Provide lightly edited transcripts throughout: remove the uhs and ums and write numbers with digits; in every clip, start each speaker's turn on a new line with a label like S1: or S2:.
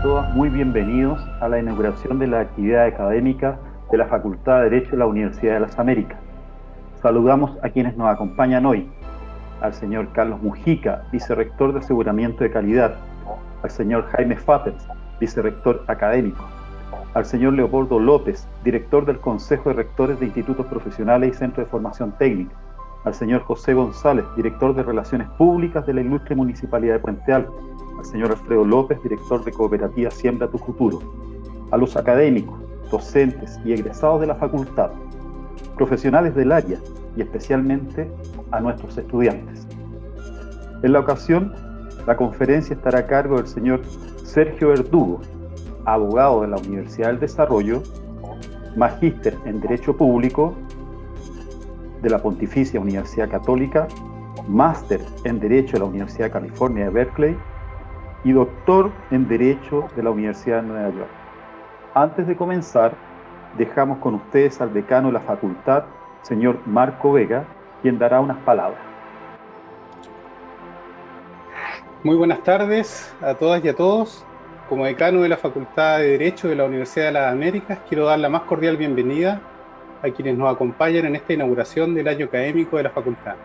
S1: todas muy bienvenidos a la inauguración de la actividad académica de la Facultad de Derecho de la Universidad de las Américas. Saludamos a quienes nos acompañan hoy: al señor Carlos Mujica, vicerrector de Aseguramiento de Calidad; al señor Jaime Fappers, vicerrector académico; al señor Leopoldo López, director del Consejo de Rectores de Institutos Profesionales y Centros de Formación Técnica; al señor José González, director de Relaciones Públicas de la Ilustre Municipalidad de Puente Alto; al señor Alfredo López, director de Cooperativa Siembra tu Futuro; a los académicos, docentes y egresados de la facultad, profesionales del área y especialmente a nuestros estudiantes. En la ocasión, la conferencia estará a cargo del señor Sergio Verdugo, abogado de la Universidad del Desarrollo, magíster en Derecho Público de la Pontificia Universidad Católica, máster en Derecho de la Universidad de California de Berkeley y doctor en Derecho de la Universidad de Nueva York. Antes de comenzar, dejamos con ustedes al decano de la facultad, señor Marco Vega, quien dará unas palabras.
S2: Muy buenas tardes a todas y a todos. Como decano de la Facultad de Derecho de la Universidad de las Américas, quiero dar la más cordial bienvenida a quienes nos acompañan en esta inauguración del año académico de la facultad.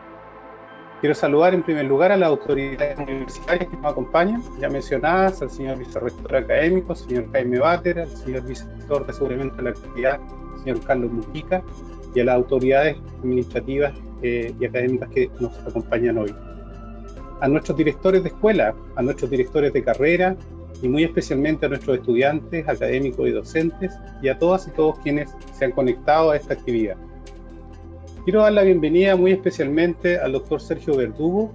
S2: Quiero saludar en primer lugar a las autoridades universitarias que nos acompañan, ya mencionadas, al señor vicerrector académico, señor Jaime Bater, al señor vicerrector de Aseguramiento de la Actividad, señor Carlos Mujica, y a las autoridades administrativas y académicas que nos acompañan hoy. A nuestros directores de escuela, a nuestros directores de carrera y muy especialmente a nuestros estudiantes, académicos y docentes, y a todas y todos quienes se han conectado a esta actividad. Quiero dar la bienvenida muy especialmente al doctor Sergio Verdugo,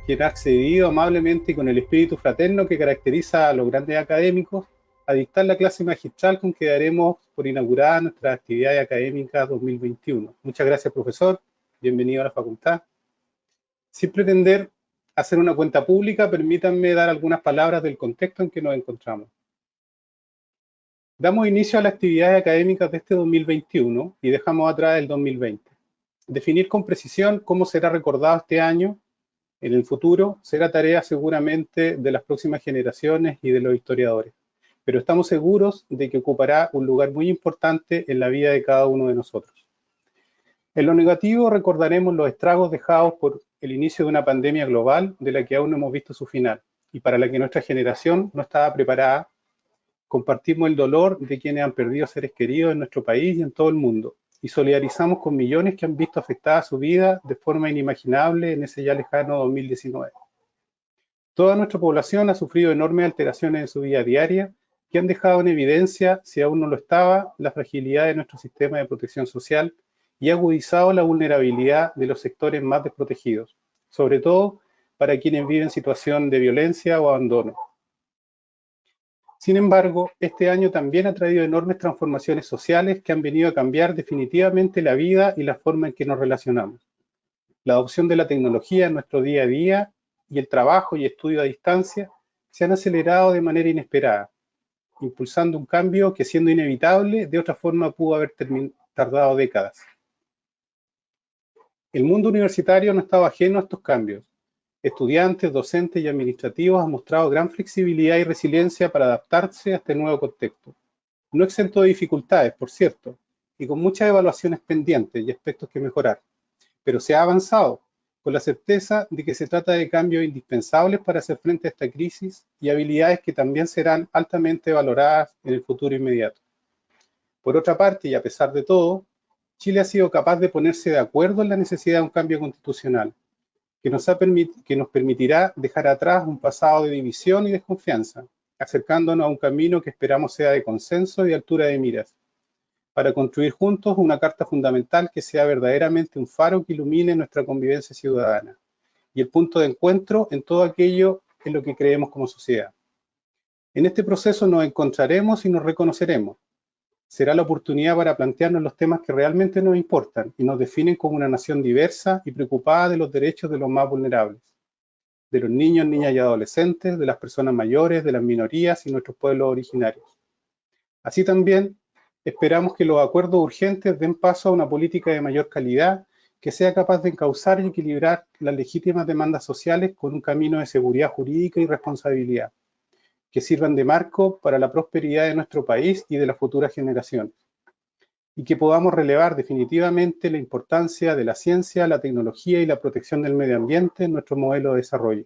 S2: quien ha accedido amablemente y con el espíritu fraterno que caracteriza a los grandes académicos a dictar la clase magistral con que daremos por inaugurada nuestra actividad académica 2021. Muchas gracias, profesor. Bienvenido a la facultad. Sin pretender hacer una cuenta pública, permítanme dar algunas palabras del contexto en que nos encontramos. Damos inicio a las actividades académicas de este 2021 y dejamos atrás el 2020. Definir con precisión cómo será recordado este año en el futuro será tarea seguramente de las próximas generaciones y de los historiadores, pero estamos seguros de que ocupará un lugar muy importante en la vida de cada uno de nosotros. En lo negativo recordaremos los estragos dejados por el inicio de una pandemia global de la que aún no hemos visto su final y para la que nuestra generación no estaba preparada. Compartimos el dolor de quienes han perdido seres queridos en nuestro país y en todo el mundo y solidarizamos con millones que han visto afectada su vida de forma inimaginable en ese ya lejano 2019. Toda nuestra población ha sufrido enormes alteraciones en su vida diaria que han dejado en evidencia, si aún no lo estaba, la fragilidad de nuestro sistema de protección social y ha agudizado la vulnerabilidad de los sectores más desprotegidos, sobre todo para quienes viven en situación de violencia o abandono. Sin embargo, este año también ha traído enormes transformaciones sociales que han venido a cambiar definitivamente la vida y la forma en que nos relacionamos. La adopción de la tecnología en nuestro día a día y el trabajo y estudio a distancia se han acelerado de manera inesperada, impulsando un cambio que, siendo inevitable, de otra forma pudo haber tardado décadas. El mundo universitario no estaba ajeno a estos cambios. Estudiantes, docentes y administrativos han mostrado gran flexibilidad y resiliencia para adaptarse a este nuevo contexto. No exento de dificultades, por cierto, y con muchas evaluaciones pendientes y aspectos que mejorar, pero se ha avanzado con la certeza de que se trata de cambios indispensables para hacer frente a esta crisis y habilidades que también serán altamente valoradas en el futuro inmediato. Por otra parte, y a pesar de todo, Chile ha sido capaz de ponerse de acuerdo en la necesidad de un cambio constitucional, que nos permitirá dejar atrás un pasado de división y desconfianza, acercándonos a un camino que esperamos sea de consenso y de altura de miras, para construir juntos una carta fundamental que sea verdaderamente un faro que ilumine nuestra convivencia ciudadana y el punto de encuentro en todo aquello en lo que creemos como sociedad. En este proceso nos encontraremos y nos reconoceremos. Será la oportunidad para plantearnos los temas que realmente nos importan y nos definen como una nación diversa y preocupada de los derechos de los más vulnerables, de los niños, niñas y adolescentes, de las personas mayores, de las minorías y nuestros pueblos originarios. Así también, esperamos que los acuerdos urgentes den paso a una política de mayor calidad que sea capaz de encauzar y equilibrar las legítimas demandas sociales con un camino de seguridad jurídica y responsabilidad, que sirvan de marco para la prosperidad de nuestro país y de las futuras generaciones, y que podamos relevar definitivamente la importancia de la ciencia, la tecnología y la protección del medio ambiente en nuestro modelo de desarrollo.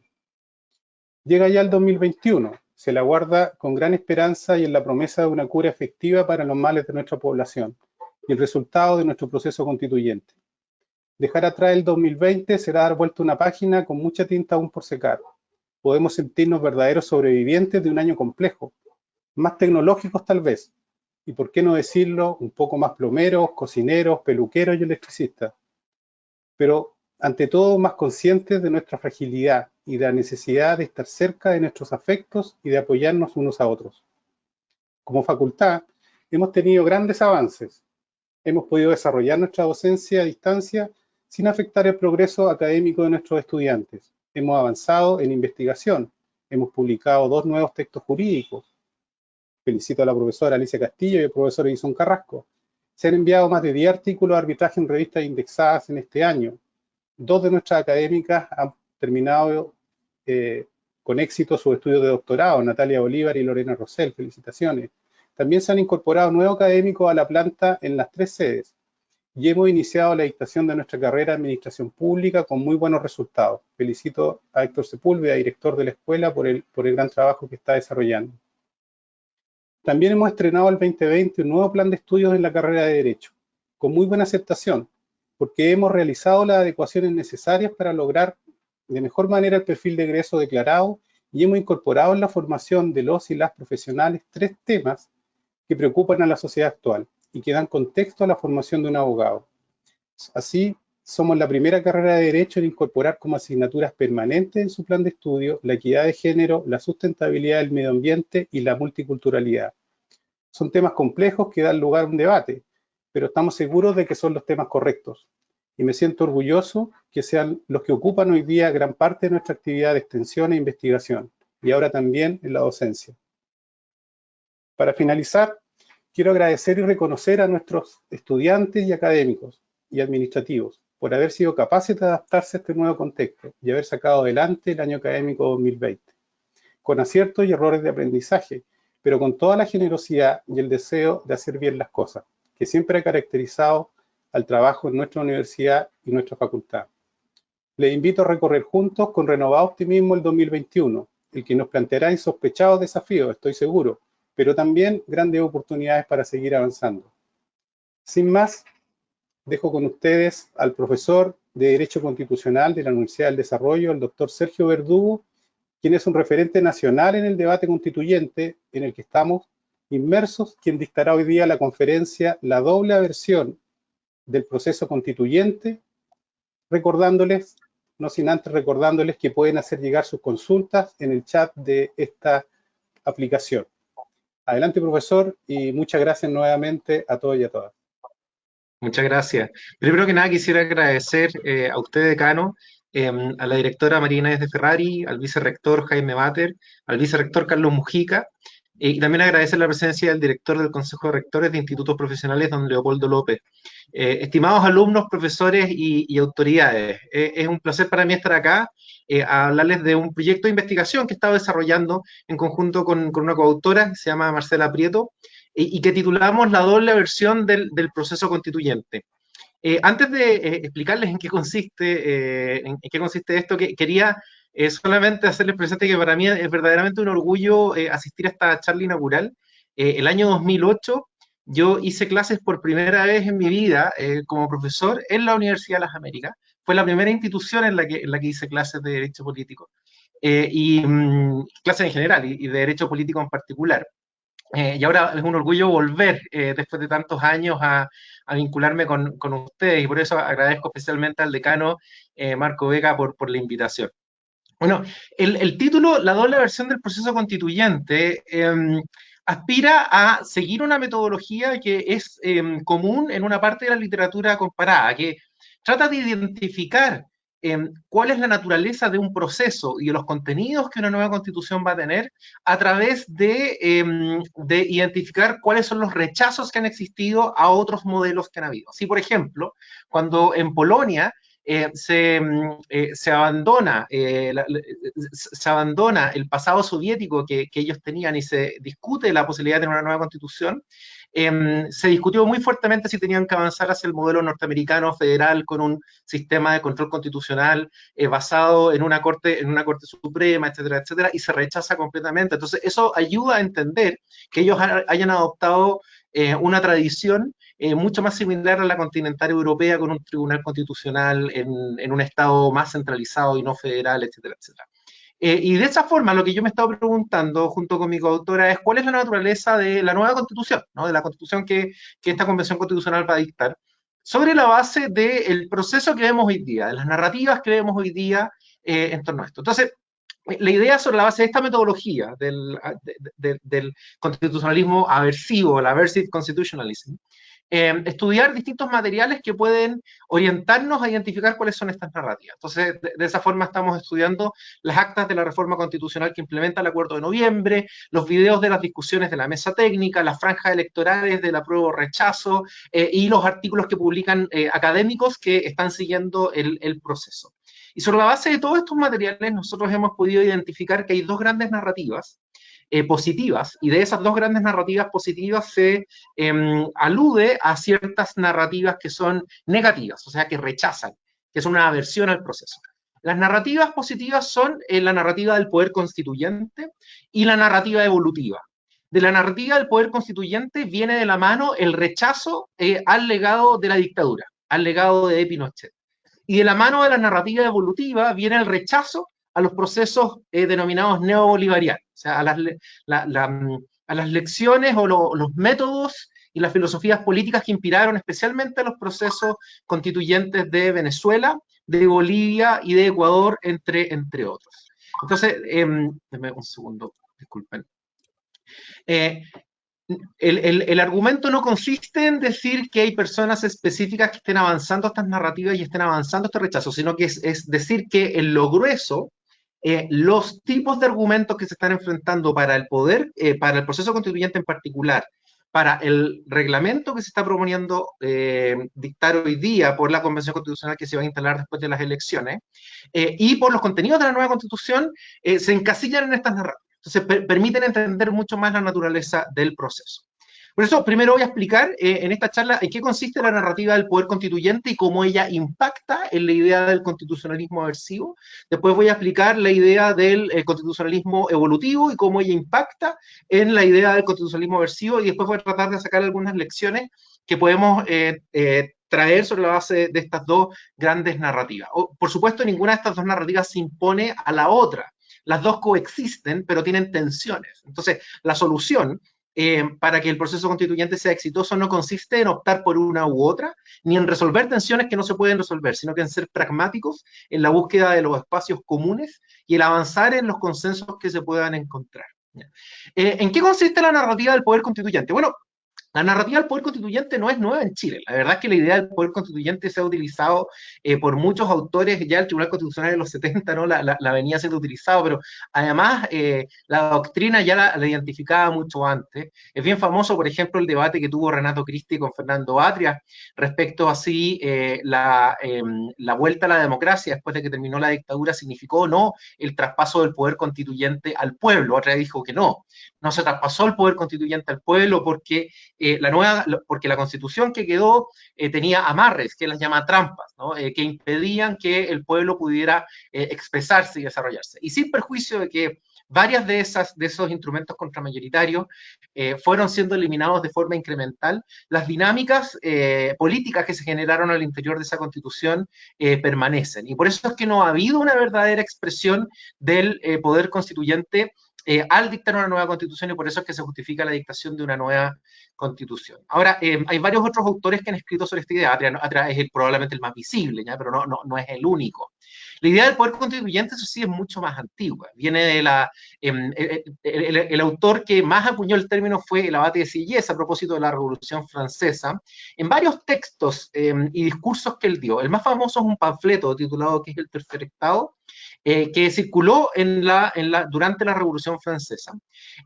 S2: Llega ya el 2021, se la aguarda con gran esperanza y en la promesa de una cura efectiva para los males de nuestra población y el resultado de nuestro proceso constituyente. Dejar atrás el 2020 será dar vuelta una página con mucha tinta aún por secar. Podemos sentirnos verdaderos sobrevivientes de un año complejo, más tecnológicos tal vez, y por qué no decirlo, un poco más plomeros, cocineros, peluqueros y electricistas, pero ante todo más conscientes de nuestra fragilidad y de la necesidad de estar cerca de nuestros afectos y de apoyarnos unos a otros. Como facultad, hemos tenido grandes avances. Hemos podido desarrollar nuestra docencia a distancia sin afectar el progreso académico de nuestros estudiantes. Hemos avanzado en investigación. Hemos publicado 2 nuevos textos jurídicos. Felicito a la profesora Alicia Castillo y al profesor Edison Carrasco. Se han enviado más de 10 artículos de arbitraje en revistas indexadas en este año. 2 de nuestras académicas han terminado con éxito sus estudios de doctorado, Natalia Bolívar y Lorena Rosell, felicitaciones. También se han incorporado nuevos académicos a la planta en las 3 sedes y hemos iniciado la dictación de nuestra carrera de Administración Pública con muy buenos resultados. Felicito a Héctor Sepúlveda, director de la escuela, por el gran trabajo que está desarrollando. También hemos estrenado el 2020 un nuevo plan de estudios en la carrera de Derecho, con muy buena aceptación, porque hemos realizado las adecuaciones necesarias para lograr de mejor manera el perfil de egreso declarado y hemos incorporado en la formación de los y las profesionales 3 temas que preocupan a la sociedad actual y que dan contexto a la formación de un abogado. Así, somos la primera carrera de Derecho en incorporar como asignaturas permanentes en su plan de estudio la equidad de género, la sustentabilidad del medio ambiente y la multiculturalidad. Son temas complejos que dan lugar a un debate, pero estamos seguros de que son los temas correctos. Y me siento orgulloso que sean los que ocupan hoy día gran parte de nuestra actividad de extensión e investigación, y ahora también en la docencia. Para finalizar, quiero agradecer y reconocer a nuestros estudiantes y académicos y administrativos por haber sido capaces de adaptarse a este nuevo contexto y haber sacado adelante el año académico 2020, con aciertos y errores de aprendizaje, pero con toda la generosidad y el deseo de hacer bien las cosas, que siempre ha caracterizado al trabajo en nuestra universidad y nuestra facultad. Les invito a recorrer juntos con renovado optimismo el 2021, el que nos planteará insospechados desafíos, estoy seguro, pero también grandes oportunidades para seguir avanzando. Sin más, dejo con ustedes al profesor de Derecho Constitucional de la Universidad del Desarrollo, el doctor Sergio Verdugo, quien es un referente nacional en el debate constituyente en el que estamos inmersos, quien dictará hoy día la conferencia La doble versión del proceso constituyente, recordándoles, no sin antes recordándoles que pueden hacer llegar sus consultas en el chat de esta aplicación. Adelante, profesor, y muchas gracias nuevamente a todos y a todas.
S3: Muchas gracias. Primero que nada quisiera agradecer a usted, decano, a la directora María Inés de Ferrari, al vicerrector Jaime Bater, al vicerrector Carlos Mujica, y también agradecer la presencia del director del Consejo de Rectores de Institutos Profesionales, don Leopoldo López. Estimados alumnos, profesores y autoridades, es un placer para mí estar acá a hablarles de un proyecto de investigación que he estado desarrollando en conjunto con una coautora que se llama Marcela Prieto, y que titulamos La doble versión del proceso constituyente. Antes de explicarles en qué consiste esto, quería solamente hacerles presente que para mí es verdaderamente un orgullo asistir a esta charla inaugural. El año 2008 yo hice clases por primera vez en mi vida como profesor en la Universidad de las Américas. Fue la primera institución en la que hice clases de Derecho Político, clases en general y de Derecho Político en particular. Y ahora es un orgullo volver, después de tantos años, a vincularme con ustedes, y por eso agradezco especialmente al decano Marco Vega por la invitación. Bueno, el título, La doble versión del proceso constituyente, aspira a seguir una metodología que es común en una parte de la literatura comparada, que trata de identificar cuál es la naturaleza de un proceso y de los contenidos que una nueva constitución va a tener a través de identificar cuáles son los rechazos que han existido a otros modelos que han habido. Así, por ejemplo, cuando en Polonia se abandona el pasado soviético que ellos tenían y se discute la posibilidad de tener una nueva constitución, se discutió muy fuertemente si tenían que avanzar hacia el modelo norteamericano federal con un sistema de control constitucional basado en una corte suprema, etcétera, etcétera, y se rechaza completamente. Entonces, eso ayuda a entender que ellos hayan adoptado una tradición mucho más similar a la continental europea, con un tribunal constitucional en un estado más centralizado y no federal, etcétera, etcétera. Y de esa forma, lo que yo me he estado preguntando junto con mi coautora es cuál es la naturaleza de la nueva constitución, ¿no? De la constitución que esta convención constitucional va a dictar, sobre la base del proceso que vemos hoy día, de las narrativas que vemos hoy día en torno a esto. Entonces, la idea sobre la base de esta metodología del constitucionalismo aversivo, el aversive constitutionalism, estudiar distintos materiales que pueden orientarnos a identificar cuáles son estas narrativas. Entonces, de esa forma estamos estudiando las actas de la reforma constitucional que implementa el Acuerdo de Noviembre, los videos de las discusiones de la mesa técnica, las franjas electorales del apruebo o rechazo, y los artículos que publican académicos que están siguiendo el proceso. Y sobre la base de todos estos materiales, nosotros hemos podido identificar que hay dos grandes narrativas positivas, y de esas dos grandes narrativas positivas se alude a ciertas narrativas que son negativas, o sea, que rechazan, que son una aversión al proceso. Las narrativas positivas son la narrativa del poder constituyente y la narrativa evolutiva. De la narrativa del poder constituyente viene de la mano el rechazo al legado de la dictadura, al legado de Pinochet. Y de la mano de la narrativa evolutiva viene el rechazo a los procesos denominados neobolivarianos, o sea, a las lecciones o los métodos y las filosofías políticas que inspiraron especialmente a los procesos constituyentes de Venezuela, de Bolivia y de Ecuador, entre otros. Entonces, denme un segundo, disculpen. El argumento no consiste en decir que hay personas específicas que estén avanzando estas narrativas y estén avanzando este rechazo, sino que es decir que en lo grueso, los tipos de argumentos que se están enfrentando para el poder, para el proceso constituyente en particular, para el reglamento que se está proponiendo dictar hoy día por la Convención Constitucional que se va a instalar después de las elecciones, y por los contenidos de la nueva Constitución, se encasillan en estas narrativas. Entonces, permiten entender mucho más la naturaleza del proceso. Por eso, primero voy a explicar en esta charla en qué consiste la narrativa del poder constituyente y cómo ella impacta en la idea del constitucionalismo aversivo. Después voy a explicar la idea del constitucionalismo evolutivo y cómo ella impacta en la idea del constitucionalismo aversivo, y después voy a tratar de sacar algunas lecciones que podemos traer sobre la base de estas dos grandes narrativas. Por supuesto, ninguna de estas dos narrativas se impone a la otra. Las dos coexisten, pero tienen tensiones. Entonces, la solución para que el proceso constituyente sea exitoso no consiste en optar por una u otra, ni en resolver tensiones que no se pueden resolver, sino que en ser pragmáticos en la búsqueda de los espacios comunes y el avanzar en los consensos que se puedan encontrar. ¿En qué consiste la narrativa del poder constituyente? Bueno, la narrativa del poder constituyente no es nueva en Chile. La verdad es que la idea del poder constituyente se ha utilizado por muchos autores. Ya el Tribunal Constitucional de los 70 ¿no? la venía siendo utilizado, pero además la doctrina ya la identificaba mucho antes. Es bien famoso, por ejemplo, el debate que tuvo Renato Cristi con Fernando Atria respecto a si la vuelta a la democracia después de que terminó la dictadura significó o no el traspaso del poder constituyente al pueblo. Atria dijo que no se traspasó el poder constituyente al pueblo porque porque la constitución que quedó tenía amarres, que las llama trampas, ¿no? Que impedían que el pueblo pudiera expresarse y desarrollarse. Y sin perjuicio de que varias de esos instrumentos contramayoritarios fueron siendo eliminados de forma incremental, las dinámicas políticas que se generaron al interior de esa constitución permanecen. Y por eso es que no ha habido una verdadera expresión del poder constituyente al dictar una nueva constitución, y por eso es que se justifica la dictación de una nueva constitución. Ahora, hay varios otros autores que han escrito sobre esta idea. Atria es probablemente el más visible, ¿ya? Pero no es el único. La idea del poder constituyente, eso sí, es mucho más antigua. Viene de el autor que más acuñó el término fue el abate de Sieyès a propósito de la Revolución Francesa, en varios textos y discursos que él dio. El más famoso es un panfleto titulado ¿Qué es el tercer Estado?, que circuló durante la Revolución Francesa.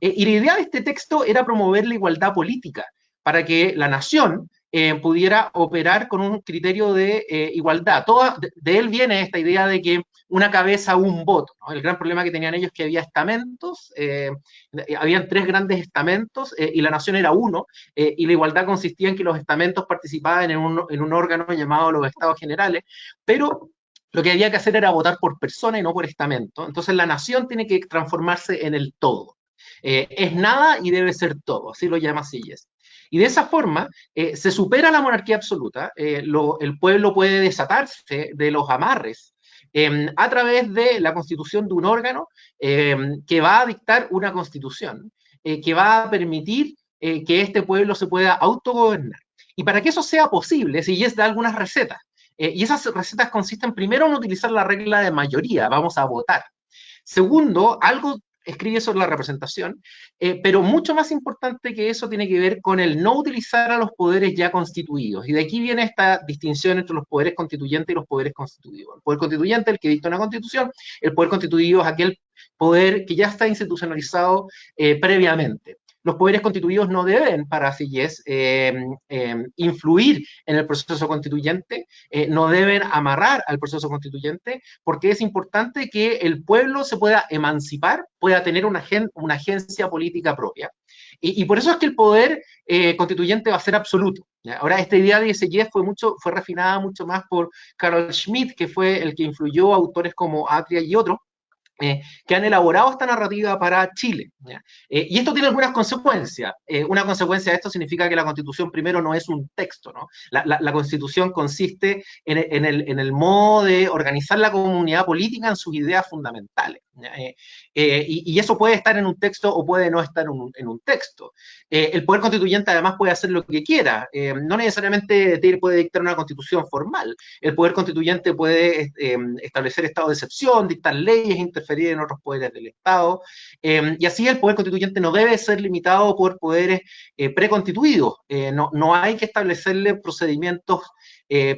S3: Y la idea de este texto era promover la igualdad política, para que la nación pudiera operar con un criterio de igualdad. De él viene esta idea de que una cabeza, un voto, ¿no? El gran problema que tenían ellos es que había estamentos, habían 3 grandes estamentos y la nación era uno, y la igualdad consistía en que los estamentos participaban en un órgano llamado los Estados Generales, pero lo que había que hacer era votar por persona y no por estamento. Entonces la nación tiene que transformarse en el todo. Es nada y debe ser todo, así lo llama Sieyès. Y de esa forma se supera la monarquía absoluta, el pueblo puede desatarse de los amarres a través de la constitución de un órgano que va a dictar una constitución, que va a permitir que este pueblo se pueda autogobernar. Y para que eso sea posible, Sieyès da algunas recetas. Y esas recetas consisten primero en utilizar la regla de mayoría, vamos a votar. Segundo, algo escribe sobre la representación, pero mucho más importante que eso tiene que ver con el no utilizar a los poderes ya constituidos. Y de aquí viene esta distinción entre los poderes constituyentes y los poderes constituidos. El poder constituyente es el que dicta una constitución, el poder constituido es aquel poder que ya está institucionalizado previamente. Los poderes constituidos no deben, para Sieyès, influir en el proceso constituyente, no deben amarrar al proceso constituyente, porque es importante que el pueblo se pueda emancipar, pueda tener una agencia política propia. Y por eso es que el poder constituyente va a ser absoluto. ¿Ya? Ahora, esta idea de Sieyès fue refinada mucho más por Carl Schmitt, que fue el que influyó a autores como Atria y otros, que han elaborado esta narrativa para Chile. Y esto tiene algunas consecuencias. Una consecuencia de esto significa que la Constitución primero no es un texto, ¿no? La Constitución consiste en el modo de organizar la comunidad política en sus ideas fundamentales. Y eso puede estar en un texto o puede no estar en un texto. El poder constituyente además puede hacer lo que quiera. No necesariamente puede dictar una constitución formal. El poder constituyente puede establecer estado de excepción, dictar leyes, interferir en otros poderes del Estado, y así el poder constituyente no debe ser limitado por poderes preconstituidos. No hay que establecerle procedimientos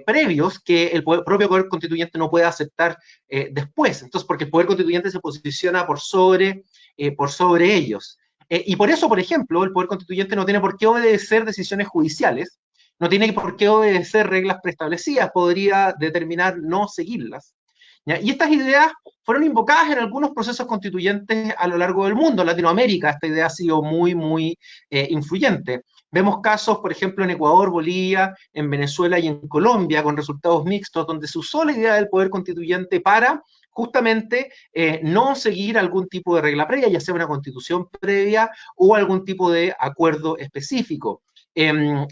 S3: previos que el propio poder constituyente no puede aceptar después. Entonces, porque el poder constituyente se posiciona por sobre ellos. Y por eso, por ejemplo, el poder constituyente no tiene por qué obedecer decisiones judiciales, no tiene por qué obedecer reglas preestablecidas, podría determinar no seguirlas. ¿Ya? Y estas ideas fueron invocadas en algunos procesos constituyentes a lo largo del mundo. En Latinoamérica esta idea ha sido muy, muy influyente. Vemos casos, por ejemplo, en Ecuador, Bolivia, en Venezuela y en Colombia, con resultados mixtos, donde se usó la idea del poder constituyente para justamente no seguir algún tipo de regla previa, ya sea una constitución previa o algún tipo de acuerdo específico. En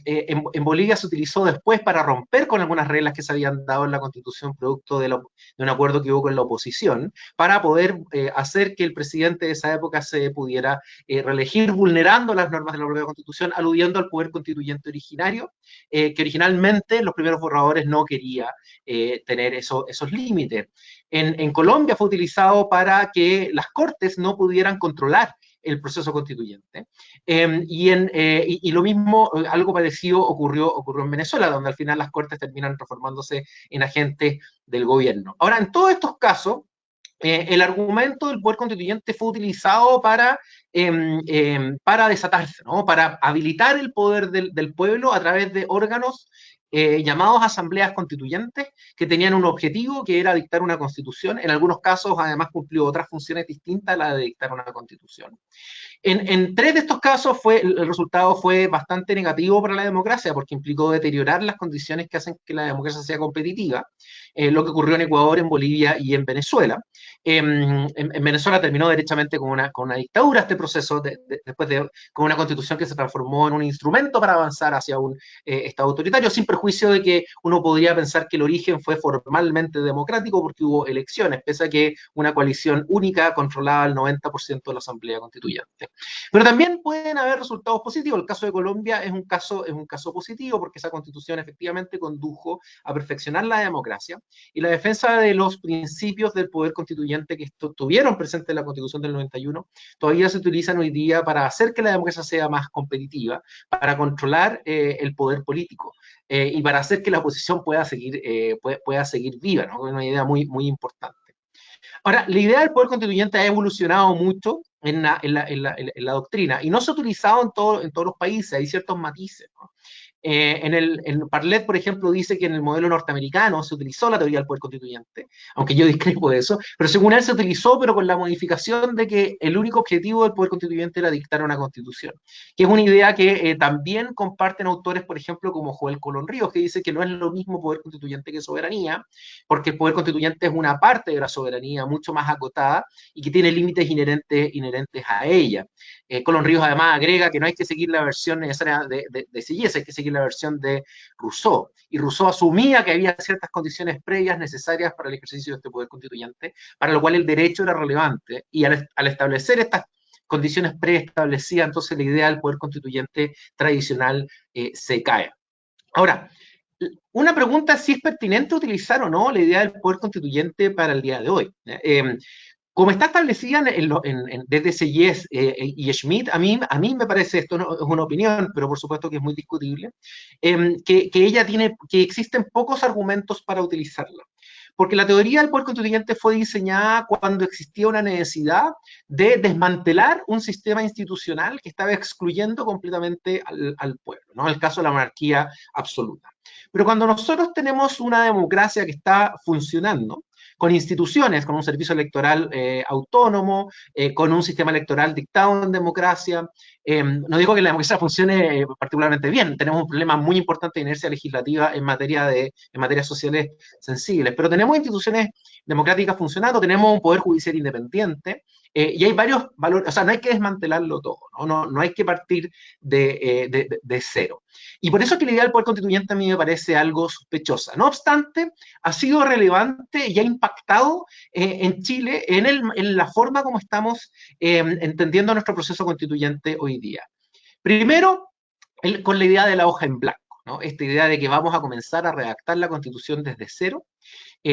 S3: Bolivia se utilizó después para romper con algunas reglas que se habían dado en la Constitución producto de un acuerdo que hubo con la oposición, para poder hacer que el presidente de esa época se pudiera reelegir vulnerando las normas de la propia Constitución, aludiendo al poder constituyente originario, que originalmente los primeros borradores no quería tener esos límites. En Colombia fue utilizado para que las Cortes no pudieran controlar el proceso constituyente. Y lo mismo, algo parecido ocurrió en Venezuela, donde al final las Cortes terminan transformándose en agentes del gobierno. Ahora, en todos estos casos, el argumento del poder constituyente fue utilizado para desatarse, ¿no? Para habilitar el poder del pueblo a través de órganos llamados asambleas constituyentes, que tenían un objetivo que era dictar una constitución. En algunos casos, además, cumplió otras funciones distintas a la de dictar una constitución. En 3 de estos casos el resultado fue bastante negativo para la democracia, porque implicó deteriorar las condiciones que hacen que la democracia sea competitiva, lo que ocurrió en Ecuador, en Bolivia y en Venezuela. En Venezuela terminó derechamente con una dictadura este proceso, con una constitución que se transformó en un instrumento para avanzar hacia un Estado autoritario, sin perjuicio de que uno podría pensar que el origen fue formalmente democrático porque hubo elecciones, pese a que una coalición única controlaba el 90% de la Asamblea Constituyente. Pero también pueden haber resultados positivos. El caso de Colombia es un caso positivo porque esa constitución efectivamente condujo a perfeccionar la democracia y la defensa de los principios del poder constituyente que estuvieron presentes en la Constitución del 91 todavía se utilizan hoy día para hacer que la democracia sea más competitiva, para controlar el poder político y para hacer que la oposición pueda seguir viva, ¿no? Una idea muy, muy importante. Ahora, la idea del poder constituyente ha evolucionado mucho en la doctrina y no se ha utilizado en todos los países, hay ciertos matices, ¿no? En Parlet, por ejemplo, dice que en el modelo norteamericano se utilizó la teoría del poder constituyente, aunque yo discrepo de eso, pero según él se utilizó, pero con la modificación de que el único objetivo del poder constituyente era dictar una constitución, que es una idea que también comparten autores, por ejemplo, como Joel Colón Ríos, que dice que no es lo mismo poder constituyente que soberanía, porque el poder constituyente es una parte de la soberanía mucho más acotada y que tiene límites inherentes a ella. Colón Ríos además agrega que no hay que seguir la versión necesaria de Sieyès, hay que seguir la versión de Rousseau. Y Rousseau asumía que había ciertas condiciones previas necesarias para el ejercicio de este poder constituyente, para lo cual el derecho era relevante. Y al establecer estas condiciones preestablecidas, entonces la idea del poder constituyente tradicional se cae. Ahora, una pregunta es si es pertinente utilizar o no la idea del poder constituyente para el día de hoy. Como está establecida desde Sieyès y Schmitt, a mí me parece, esto no, es una opinión, pero por supuesto que es muy discutible, que existen pocos argumentos para utilizarla. Porque la teoría del poder constituyente fue diseñada cuando existía una necesidad de desmantelar un sistema institucional que estaba excluyendo completamente al pueblo, ¿no? El caso de la monarquía absoluta. Pero cuando nosotros tenemos una democracia que está funcionando, con instituciones, con un servicio electoral autónomo, con un sistema electoral dictado en democracia. No digo que la democracia funcione particularmente bien, tenemos un problema muy importante de inercia legislativa en materias sociales sensibles, pero tenemos instituciones democráticas funcionando, tenemos un poder judicial independiente, y hay varios valores, o sea, no hay que desmantelarlo todo, no hay que partir de cero. Y por eso es que la idea del poder constituyente a mí me parece algo sospechosa. No obstante, ha sido relevante y ha impactado en Chile en la forma como estamos entendiendo nuestro proceso constituyente hoy día. Primero, con la idea de la hoja en blanco, ¿no? Esta idea de que vamos a comenzar a redactar la Constitución desde cero.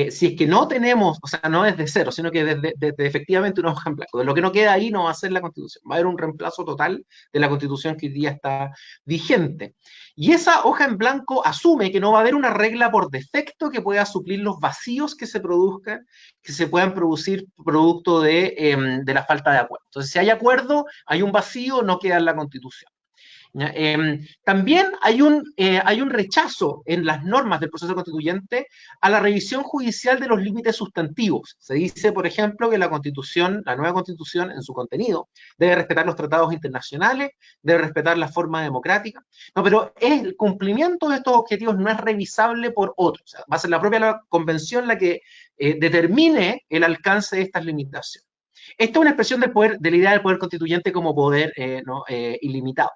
S3: Si es que no tenemos, o sea, no desde cero, sino que desde efectivamente una hoja en blanco, de lo que no queda ahí no va a ser la Constitución, va a haber un reemplazo total de la Constitución que hoy día está vigente. Y esa hoja en blanco asume que no va a haber una regla por defecto que pueda suplir los vacíos que se produzcan, que se puedan producir producto de la falta de acuerdo. Entonces, si hay acuerdo, hay un vacío, no queda en la Constitución. También hay un rechazo en las normas del proceso constituyente a la revisión judicial de los límites sustantivos. Se dice, por ejemplo, que la nueva constitución en su contenido debe respetar los tratados internacionales, debe respetar la forma democrática, no, pero el cumplimiento de estos objetivos no es revisable por otros. O sea, va a ser la propia convención la que determine el alcance de estas limitaciones. Esta es una expresión de la idea del poder constituyente como poder ilimitado.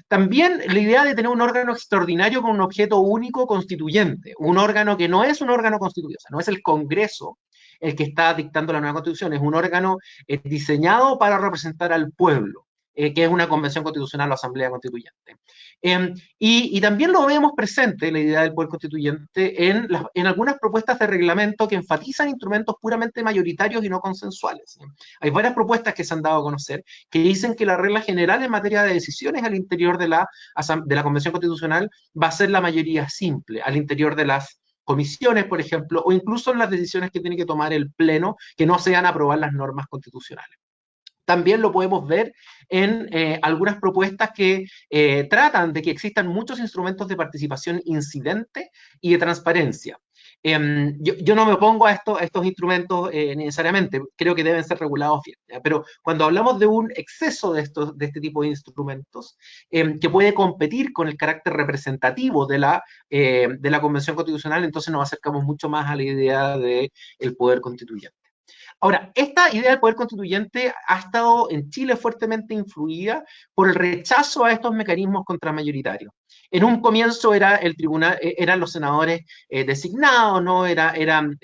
S3: También la idea de tener un órgano extraordinario con un objeto único constituyente, un órgano que no es un órgano constituyente, o sea, no es el Congreso el que está dictando la nueva constitución, es un órgano diseñado para representar al pueblo, que es una convención constitucional o asamblea constituyente. Y también lo vemos presente, la idea del poder constituyente, en algunas propuestas de reglamento que enfatizan instrumentos puramente mayoritarios y no consensuales. Hay varias propuestas que se han dado a conocer que dicen que la regla general en materia de decisiones al interior de la Convención Constitucional va a ser la mayoría simple, al interior de las comisiones, por ejemplo, o incluso en las decisiones que tiene que tomar el Pleno, que no sean aprobar las normas constitucionales. También lo podemos ver en algunas propuestas que tratan de que existan muchos instrumentos de participación incidente y de transparencia. Yo no me opongo a estos instrumentos necesariamente, creo que deben ser regulados bien, ¿ya? Pero cuando hablamos de un exceso de este tipo de instrumentos que puede competir con el carácter representativo de la Convención Constitucional, entonces nos acercamos mucho más a la idea del poder constituyente. Ahora, esta idea del poder constituyente ha estado en Chile fuertemente influida por el rechazo a estos mecanismos contramayoritarios. En un comienzo era el tribunal, eran los senadores designados, ¿no? Eran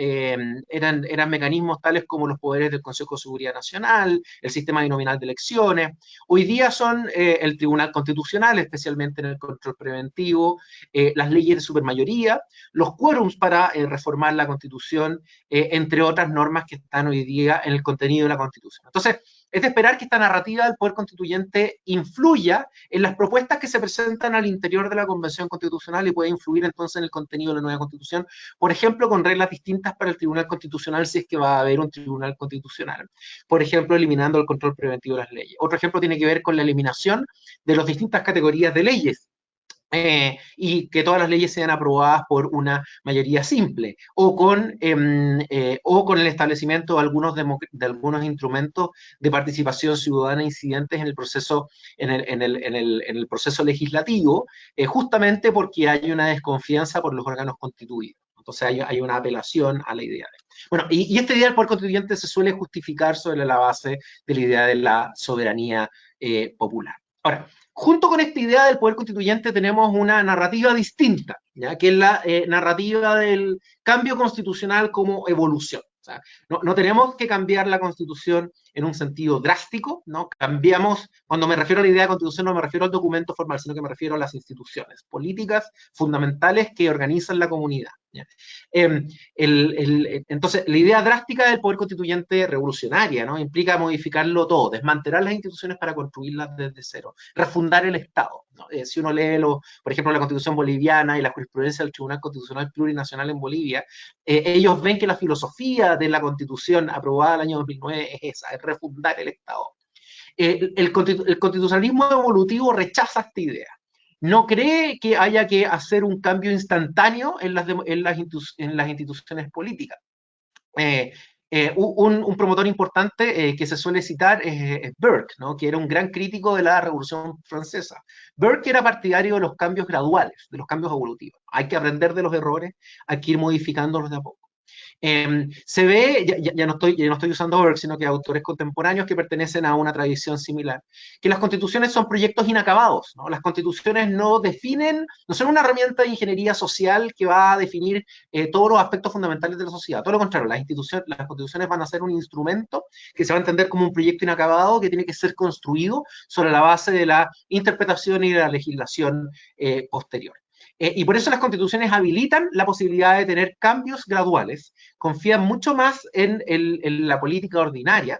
S3: mecanismos tales como los poderes del Consejo de Seguridad Nacional, el sistema binominal de elecciones. Hoy día son el Tribunal Constitucional, especialmente en el control preventivo, las leyes de supermayoría, los quórums para reformar la Constitución, entre otras normas que están hoy día en el contenido de la Constitución. Entonces, es de esperar que esta narrativa del poder constituyente influya en las propuestas que se presentan al interior de la Convención Constitucional y puede influir entonces en el contenido de la nueva Constitución, por ejemplo, con reglas distintas para el Tribunal Constitucional si es que va a haber un Tribunal Constitucional. Por ejemplo, eliminando el control preventivo de las leyes. Otro ejemplo tiene que ver con la eliminación de las distintas categorías de leyes y que todas las leyes sean aprobadas por una mayoría simple, o con el establecimiento de algunos instrumentos de participación ciudadana incidentes en el proceso, en el proceso legislativo, justamente porque hay una desconfianza por los órganos constituidos. Entonces hay una apelación a la idea de... Bueno, y esta idea del poder constituyente se suele justificar sobre la base de la idea de la soberanía popular. Ahora, junto con esta idea del poder constituyente tenemos una narrativa distinta, ¿ya? Que es la narrativa del cambio constitucional como evolución. O sea, no tenemos que cambiar la Constitución en un sentido drástico, ¿no? Cambiamos, cuando me refiero a la idea de Constitución no me refiero al documento formal, sino que me refiero a las instituciones políticas fundamentales que organizan la comunidad, ¿ya? Entonces, la idea drástica del poder constituyente revolucionaria, ¿no? Implica modificarlo todo, desmantelar las instituciones para construirlas desde cero, refundar el Estado, ¿no? Si uno lee, por ejemplo, la Constitución boliviana y la jurisprudencia del Tribunal Constitucional Plurinacional en Bolivia, ellos ven que la filosofía de la Constitución aprobada el año 2009 es esa, es refundar el Estado. El constitucionalismo evolutivo rechaza esta idea. No cree que haya que hacer un cambio instantáneo en las instituciones políticas. Un promotor importante que se suele citar es Burke, ¿no? Que era un gran crítico de la Revolución Francesa. Burke era partidario de los cambios graduales, de los cambios evolutivos. Hay que aprender de los errores, hay que ir modificándolos de a poco. Se ve, ya no estoy usando Burke, sino que autores contemporáneos que pertenecen a una tradición similar, que las constituciones son proyectos inacabados, ¿no? Las constituciones no son una herramienta de ingeniería social que va a definir todos los aspectos fundamentales de la sociedad. Todo lo contrario, las constituciones van a ser un instrumento que se va a entender como un proyecto inacabado que tiene que ser construido sobre la base de la interpretación y de la legislación posterior. Y por eso las constituciones habilitan la posibilidad de tener cambios graduales, confían mucho más en la política ordinaria,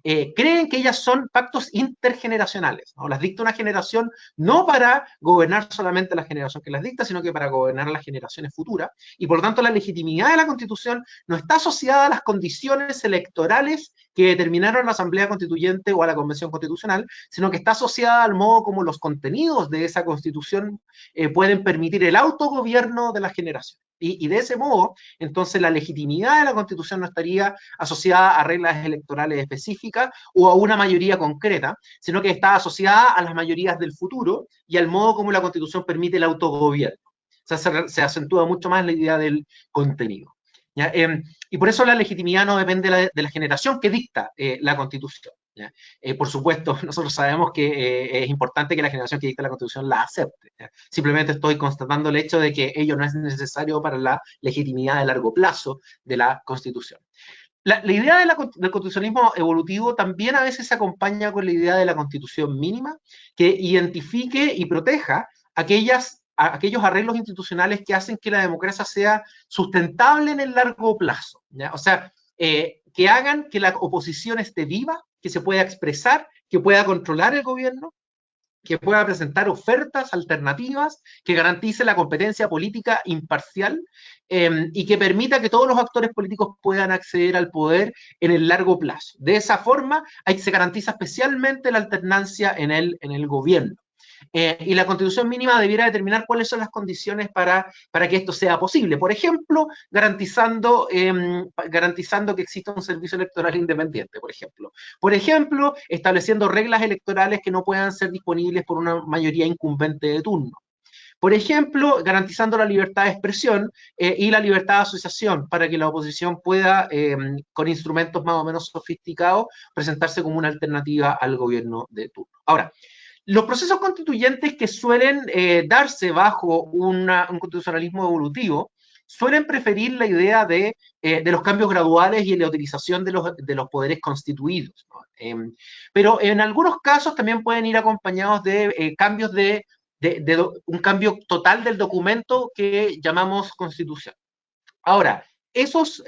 S3: creen que ellas son pactos intergeneracionales, ¿no? Las dicta una generación no para gobernar solamente la generación que las dicta, sino que para gobernar las generaciones futuras, y por lo tanto la legitimidad de la Constitución no está asociada a las condiciones electorales que determinaron la Asamblea Constituyente o a la Convención Constitucional, sino que está asociada al modo como los contenidos de esa Constitución pueden permitir el autogobierno de la generación. Y de ese modo, entonces, la legitimidad de la Constitución no estaría asociada a reglas electorales específicas o a una mayoría concreta, sino que está asociada a las mayorías del futuro y al modo como la Constitución permite el autogobierno. O sea, se acentúa mucho más la idea del contenido. ¿Ya? Y por eso la legitimidad no depende de la generación que dicta la Constitución. Por supuesto, nosotros sabemos que es importante que la generación que dicta la Constitución la acepte. ¿Ya? Simplemente estoy constatando el hecho de que ello no es necesario para la legitimidad de largo plazo de la Constitución. La idea del constitucionalismo evolutivo también a veces se acompaña con la idea de la Constitución mínima, que identifique y proteja aquellos arreglos institucionales que hacen que la democracia sea sustentable en el largo plazo, ¿ya? O sea, que hagan que la oposición esté viva, que se pueda expresar, que pueda controlar el gobierno, que pueda presentar ofertas alternativas, que garantice la competencia política imparcial y que permita que todos los actores políticos puedan acceder al poder en el largo plazo. De esa forma, se garantiza especialmente la alternancia en el gobierno. Y la Constitución mínima debiera determinar cuáles son las condiciones para que esto sea posible. Por ejemplo, garantizando que exista un servicio electoral independiente, por ejemplo. Por ejemplo, estableciendo reglas electorales que no puedan ser disponibles por una mayoría incumbente de turno. Por ejemplo, garantizando la libertad de expresión y la libertad de asociación para que la oposición pueda, con instrumentos más o menos sofisticados, presentarse como una alternativa al gobierno de turno. Ahora, los procesos constituyentes que suelen darse bajo un constitucionalismo evolutivo suelen preferir la idea de los cambios graduales y la utilización de los poderes constituidos, ¿no? Pero en algunos casos también pueden ir acompañados de cambios un cambio total del documento que llamamos Constitución. Ahora, esos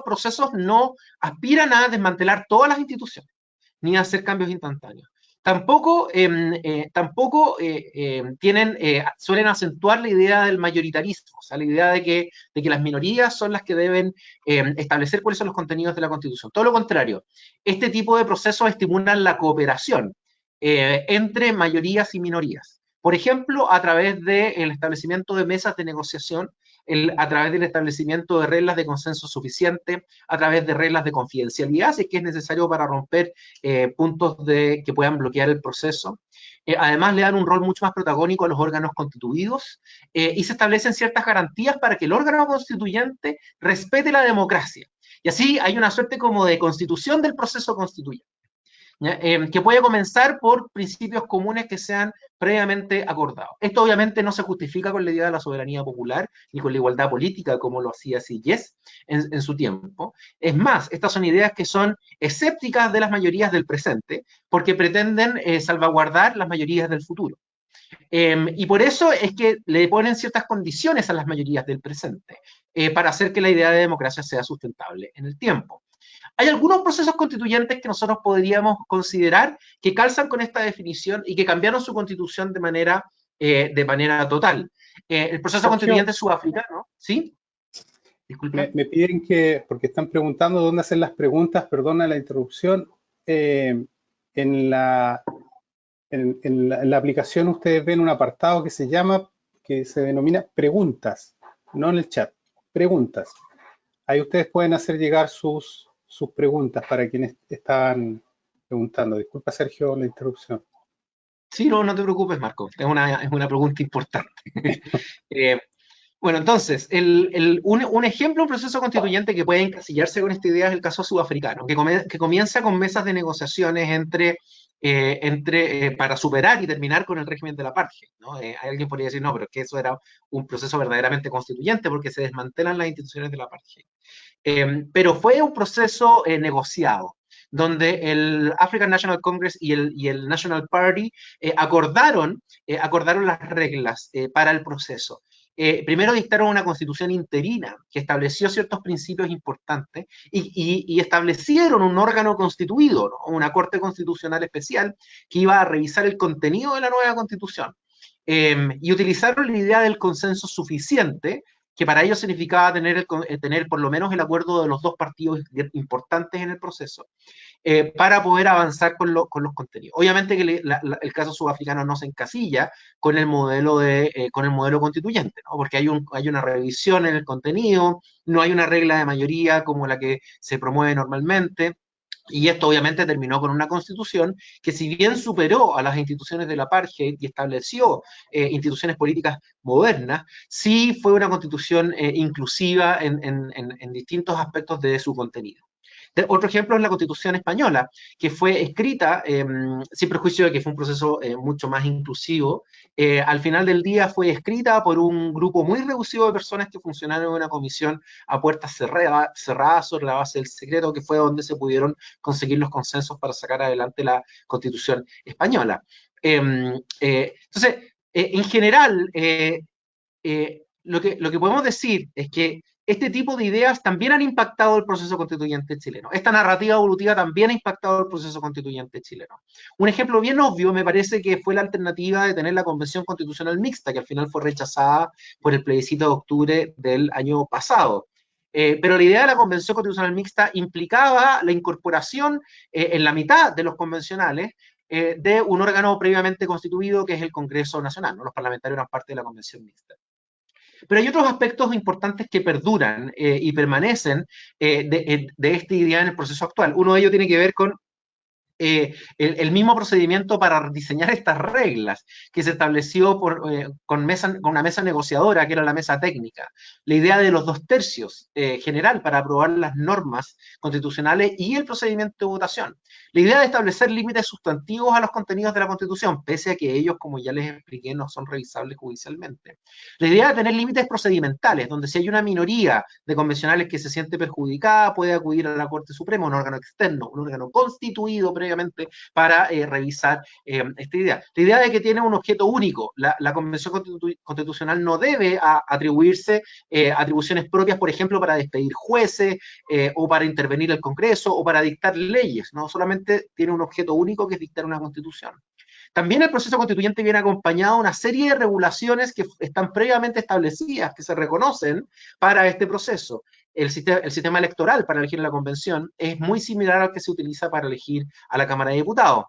S3: procesos no aspiran a desmantelar todas las instituciones, ni a hacer cambios instantáneos. Tampoco suelen acentuar la idea del mayoritarismo, o sea, la idea de que las minorías son las que deben establecer cuáles son los contenidos de la Constitución. Todo lo contrario, este tipo de procesos estimulan la cooperación entre mayorías y minorías. Por ejemplo, a través del establecimiento de mesas de negociación, a través del establecimiento de reglas de consenso suficiente, a través de reglas de confidencialidad, si es que es necesario para romper puntos que puedan bloquear el proceso. Además, le dan un rol mucho más protagónico a los órganos constituidos y se establecen ciertas garantías para que el órgano constituyente respete la democracia. Y así hay una suerte como de constitución del proceso constituyente, que puede comenzar por principios comunes que sean previamente acordados. Esto obviamente no se justifica con la idea de la soberanía popular ni con la igualdad política como lo hacía Sieyès en su tiempo. Es más, estas son ideas que son escépticas de las mayorías del presente porque pretenden salvaguardar las mayorías del futuro. Y por eso es que le ponen ciertas condiciones a las mayorías del presente para hacer que la idea de democracia sea sustentable en el tiempo. Hay algunos procesos constituyentes que nosotros podríamos considerar que calzan con esta definición y que cambiaron su constitución de manera total. El proceso
S2: Sergio,
S3: constituyente sudafricano, ¿sí? Disculpe.
S2: Me piden que, porque están preguntando dónde hacer las preguntas, perdona la interrupción, en la aplicación ustedes ven un apartado que se denomina preguntas, no en el chat, preguntas. Ahí ustedes pueden hacer llegar sus preguntas para quienes estaban preguntando. Disculpa, Sergio, la interrupción.
S3: Sí, no te preocupes, Marco. Es una pregunta importante. Bueno, entonces, un ejemplo, un proceso constituyente que puede encasillarse con esta idea es el caso sudafricano, que comienza con mesas de negociaciones para superar y terminar con el régimen del apartheid, ¿no? Alguien podría decir, no, pero es que eso era un proceso verdaderamente constituyente porque se desmantelan las instituciones del apartheid. Pero fue un proceso negociado, donde el African National Congress y el National Party acordaron las reglas para el proceso. Primero dictaron una constitución interina que estableció ciertos principios importantes y establecieron un órgano constituido, ¿no? Una corte constitucional especial que iba a revisar el contenido de la nueva constitución. Y utilizaron la idea del consenso suficiente, que para ellos significaba tener por lo menos el acuerdo de los dos partidos importantes en el proceso, para poder avanzar con los contenidos. Obviamente que el caso sudafricano no se encasilla con el modelo constituyente, ¿no? Porque hay una revisión en el contenido, no hay una regla de mayoría como la que se promueve normalmente. Y esto obviamente terminó con una constitución que, si bien superó a las instituciones del apartheid y estableció instituciones políticas modernas, sí fue una constitución inclusiva en distintos aspectos de su contenido. Otro ejemplo es la Constitución española, que fue escrita, sin perjuicio de que fue un proceso mucho más inclusivo. Al final del día fue escrita por un grupo muy reducido de personas que funcionaron en una comisión a puertas cerradas sobre la base del secreto, que fue donde se pudieron conseguir los consensos para sacar adelante la Constitución española. Entonces, en general, lo que podemos decir es que este tipo de ideas también han impactado el proceso constituyente chileno. Esta narrativa evolutiva también ha impactado el proceso constituyente chileno. Un ejemplo bien obvio me parece que fue la alternativa de tener la Convención Constitucional Mixta, que al final fue rechazada por el plebiscito de octubre del año pasado. Pero la idea de la Convención Constitucional Mixta implicaba la incorporación en la mitad de los convencionales de un órgano previamente constituido, que es el Congreso Nacional, ¿no? Los parlamentarios eran parte de la Convención Mixta. Pero hay otros aspectos importantes que perduran y permanecen de esta idea en el proceso actual. Uno de ellos tiene que ver con el mismo procedimiento para diseñar estas reglas que se estableció con una mesa negociadora, que era la mesa técnica. La idea de los 2/3 general para aprobar las normas constitucionales y el procedimiento de votación. La idea de establecer límites sustantivos a los contenidos de la Constitución, pese a que ellos, como ya les expliqué, no son revisables judicialmente. La idea de tener límites procedimentales, donde si hay una minoría de convencionales que se siente perjudicada, puede acudir a la Corte Suprema, un órgano externo, un órgano constituido previamente para revisar esta idea. La idea de que tiene un objeto único. La Convención Constitucional no debe atribuirse atribuciones propias, por ejemplo, para despedir jueces o para intervenir el Congreso o para dictar leyes, ¿no? Solamente tiene un objeto único, que es dictar una constitución. También el proceso constituyente viene acompañado de una serie de regulaciones que están previamente establecidas, que se reconocen para este proceso. El sistema electoral para elegir la convención es muy similar al que se utiliza para elegir a la Cámara de Diputados.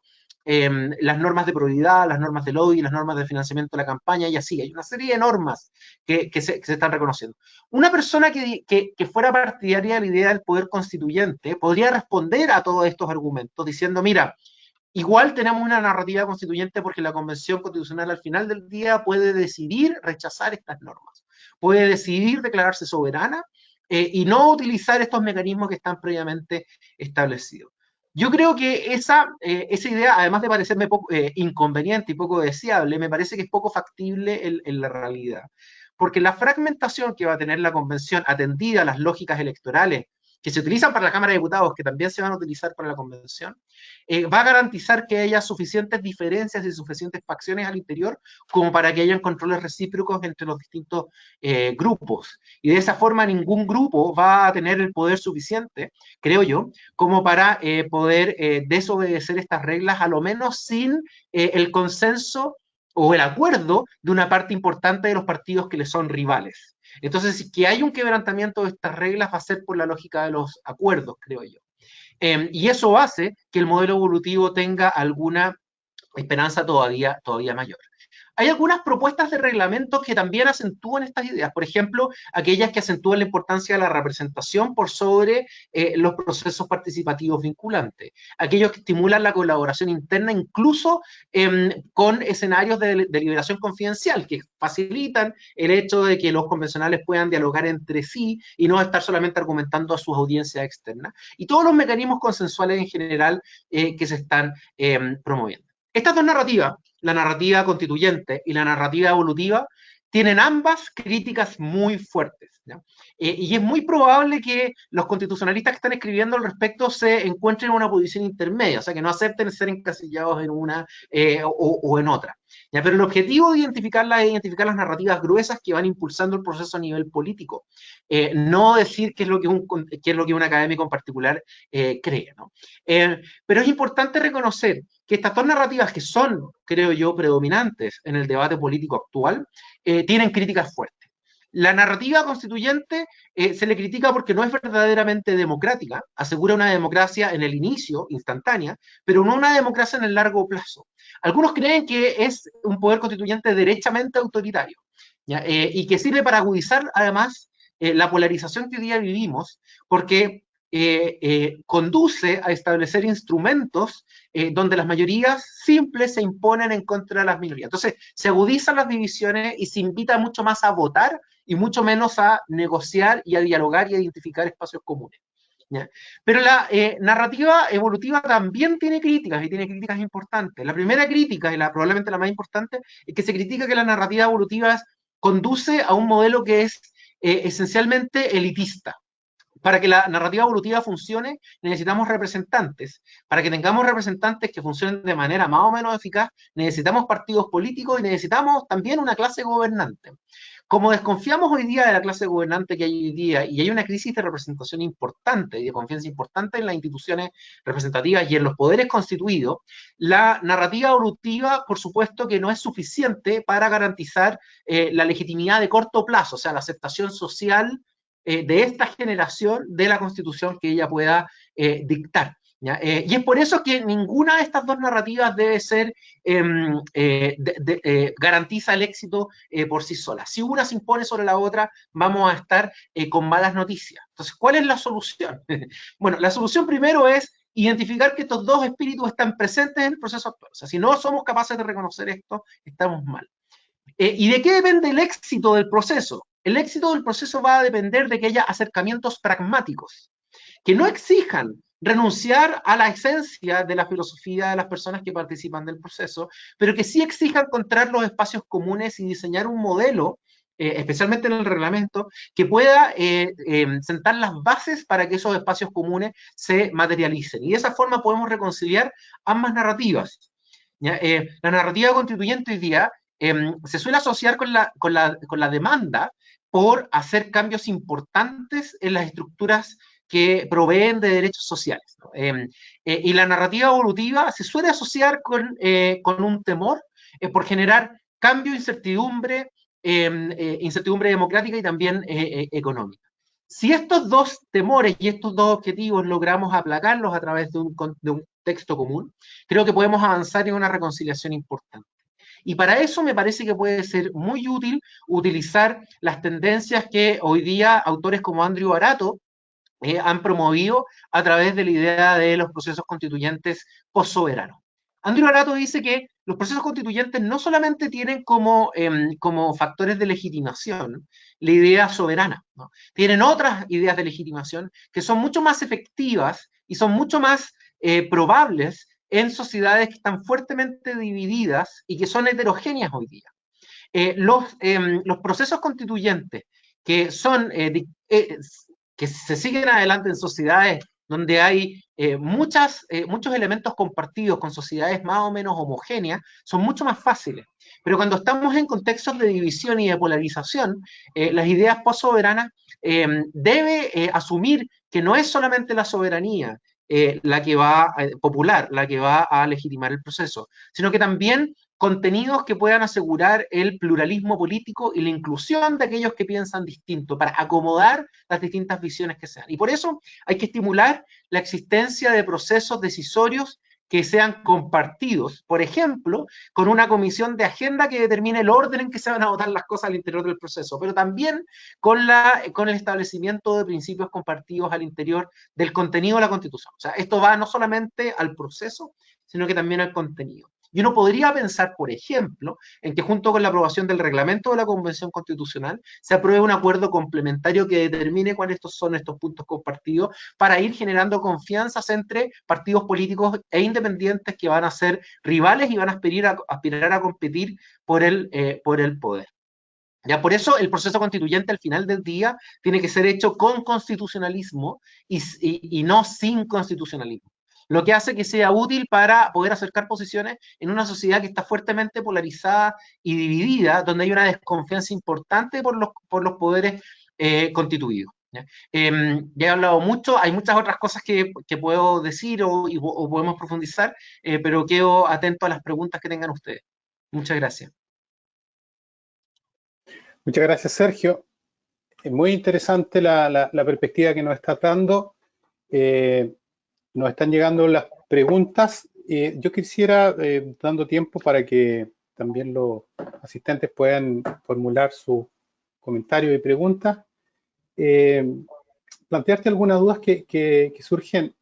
S3: las normas de probidad, las normas de lobby, las normas de financiamiento de la campaña, y así. Hay una serie de normas que se están reconociendo. Una persona que fuera partidaria de la idea del poder constituyente podría responder a todos estos argumentos diciendo, mira, igual tenemos una narrativa constituyente porque la Convención Constitucional al final del día puede decidir rechazar estas normas, puede decidir declararse soberana y no utilizar estos mecanismos que están previamente establecidos. Yo creo que esa idea, además de parecerme poco, inconveniente y poco deseable, me parece que es poco factible en la realidad. Porque la fragmentación que va a tener la Convención, atendida a las lógicas electorales que se utilizan para la Cámara de Diputados, que también se van a utilizar para la Convención, va a garantizar que haya suficientes diferencias y suficientes facciones al interior como para que haya controles recíprocos entre los distintos grupos. Y de esa forma ningún grupo va a tener el poder suficiente, creo yo, como para poder desobedecer estas reglas, a lo menos sin el consenso o el acuerdo de una parte importante de los partidos que le son rivales. Entonces, si que hay un quebrantamiento de estas reglas va a ser por la lógica de los acuerdos, creo yo. Y eso hace que el modelo evolutivo tenga alguna esperanza todavía mayor. Hay algunas propuestas de reglamento que también acentúan estas ideas, por ejemplo, aquellas que acentúan la importancia de la representación por sobre los procesos participativos vinculantes, aquellos que estimulan la colaboración interna incluso con escenarios de deliberación confidencial, que facilitan el hecho de que los convencionales puedan dialogar entre sí y no estar solamente argumentando a sus audiencias externas, y todos los mecanismos consensuales en general que se están promoviendo. Estas dos narrativas, la narrativa constituyente y la narrativa evolutiva, tienen ambas críticas muy fuertes, ¿ya? Y es muy probable que los constitucionalistas que están escribiendo al respecto se encuentren en una posición intermedia, o sea, que no acepten ser encasillados en una o en otra, ¿ya? Pero el objetivo de identificarlas es identificar las narrativas gruesas que van impulsando el proceso a nivel político, no decir qué es lo que un académico en particular cree, ¿no? Pero es importante reconocer que estas dos narrativas que son, creo yo, predominantes en el debate político actual, tienen críticas fuertes. La narrativa constituyente se le critica porque no es verdaderamente democrática, asegura una democracia en el inicio, instantánea, pero no una democracia en el largo plazo. Algunos creen que es un poder constituyente derechamente autoritario, ¿ya? Y que sirve para agudizar además la polarización que hoy día vivimos, porque conduce a establecer instrumentos donde las mayorías simples se imponen en contra de las minorías. Entonces, se agudizan las divisiones y se invita mucho más a votar y mucho menos a negociar y a dialogar y a identificar espacios comunes, ¿ya? Pero la narrativa evolutiva también tiene críticas, y tiene críticas importantes. La primera crítica, y probablemente la más importante, es que se critica que la narrativa evolutiva conduce a un modelo que es esencialmente elitista. Para que la narrativa evolutiva funcione, necesitamos representantes. Para que tengamos representantes que funcionen de manera más o menos eficaz, necesitamos partidos políticos y necesitamos también una clase gobernante. Como desconfiamos hoy día de la clase gobernante que hay hoy día y hay una crisis de representación importante y de confianza importante en las instituciones representativas y en los poderes constituidos, la narrativa evolutiva, por supuesto, que no es suficiente para garantizar la legitimidad de corto plazo, o sea, la aceptación social de esta generación de la Constitución que ella pueda dictar, ¿ya? Y es por eso que ninguna de estas dos narrativas debe ser, garantiza el éxito por sí sola. Si una se impone sobre la otra, vamos a estar con malas noticias. Entonces, ¿cuál es la solución? Bueno, la solución primero es identificar que estos dos espíritus están presentes en el proceso actual. O sea, si no somos capaces de reconocer esto, estamos mal. ¿Y de qué depende el éxito del proceso? El éxito del proceso va a depender de que haya acercamientos pragmáticos, que no exijan renunciar a la esencia de la filosofía de las personas que participan del proceso, pero que sí exijan encontrar los espacios comunes y diseñar un modelo, especialmente en el reglamento, que pueda sentar las bases para que esos espacios comunes se materialicen. Y de esa forma podemos reconciliar ambas narrativas, ¿ya? La narrativa constituyente hoy día se suele asociar con la demanda por hacer cambios importantes en las estructuras que proveen de derechos sociales, ¿no? Y la narrativa evolutiva se suele asociar con un temor por generar cambio, incertidumbre, incertidumbre democrática y también económica. Si estos dos temores y estos dos objetivos logramos aplacarlos a través de un texto común, creo que podemos avanzar en una reconciliación importante. Y para eso me parece que puede ser muy útil utilizar las tendencias que hoy día autores como Andrew Arato han promovido a través de la idea de los procesos constituyentes postsoberanos. Andrew Arato dice que los procesos constituyentes no solamente tienen como factores de legitimación la idea soberana, ¿no? Tienen otras ideas de legitimación que son mucho más efectivas y son mucho más probables en sociedades que están fuertemente divididas y que son heterogéneas hoy día. Los procesos constituyentes que son que se siguen adelante en sociedades donde hay muchos elementos compartidos con sociedades más o menos homogéneas, son mucho más fáciles. Pero cuando estamos en contextos de división y de polarización, las ideas postsoberanas debe asumir que no es solamente la soberanía la que va popular, la que va a legitimar el proceso, sino que también contenidos que puedan asegurar el pluralismo político y la inclusión de aquellos que piensan distinto para acomodar las distintas visiones que sean. Y por eso hay que estimular la existencia de procesos decisorios que sean compartidos, por ejemplo, con una comisión de agenda que determine el orden en que se van a votar las cosas al interior del proceso, pero también con el establecimiento de principios compartidos al interior del contenido de la Constitución. O sea, esto va no solamente al proceso, sino que también al contenido. Y uno podría pensar, por ejemplo, en que junto con la aprobación del reglamento de la Convención Constitucional se apruebe un acuerdo complementario que determine cuáles son estos puntos compartidos para ir generando confianzas entre partidos políticos e independientes que van a ser rivales y van a aspirar a competir por el poder. Ya, por eso el proceso constituyente al final del día tiene que ser hecho con constitucionalismo y no sin constitucionalismo. Lo que hace que sea útil para poder acercar posiciones en una sociedad que está fuertemente polarizada y dividida, donde hay una desconfianza importante por los poderes constituidos. ¿Ya? Ya he hablado mucho, hay muchas otras cosas que puedo decir o podemos profundizar, pero quedo atento a las preguntas que tengan ustedes. Muchas gracias.
S2: Muchas gracias, Sergio. Es muy interesante la perspectiva que nos está dando. Nos están llegando las preguntas. Yo quisiera, dando tiempo para que también los asistentes puedan formular sus comentarios y preguntas, plantearte algunas dudas que surgen.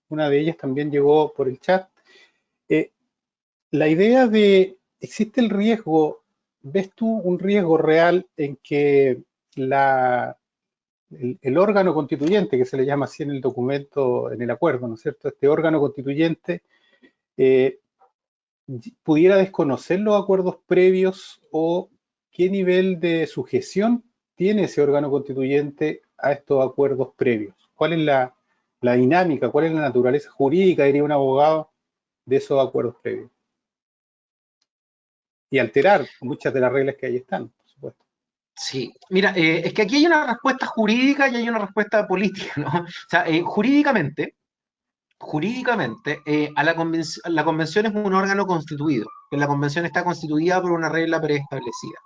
S2: Una de ellas también llegó por el chat. La idea de, ¿existe el riesgo, ves tú un riesgo real en que el órgano constituyente, que se le llama así en el documento, en el acuerdo, ¿no es cierto? Este órgano constituyente pudiera desconocer los acuerdos previos o qué nivel de sujeción tiene ese órgano constituyente a estos acuerdos previos? ¿Cuál es la dinámica, cuál es la naturaleza jurídica, diría un abogado, de esos acuerdos previos? Y alterar muchas de las reglas que ahí están, por supuesto.
S3: Sí, mira, es que aquí hay una respuesta jurídica y hay una respuesta política, ¿no? O sea, jurídicamente, la convención es un órgano constituido, que la convención está constituida por una regla preestablecida.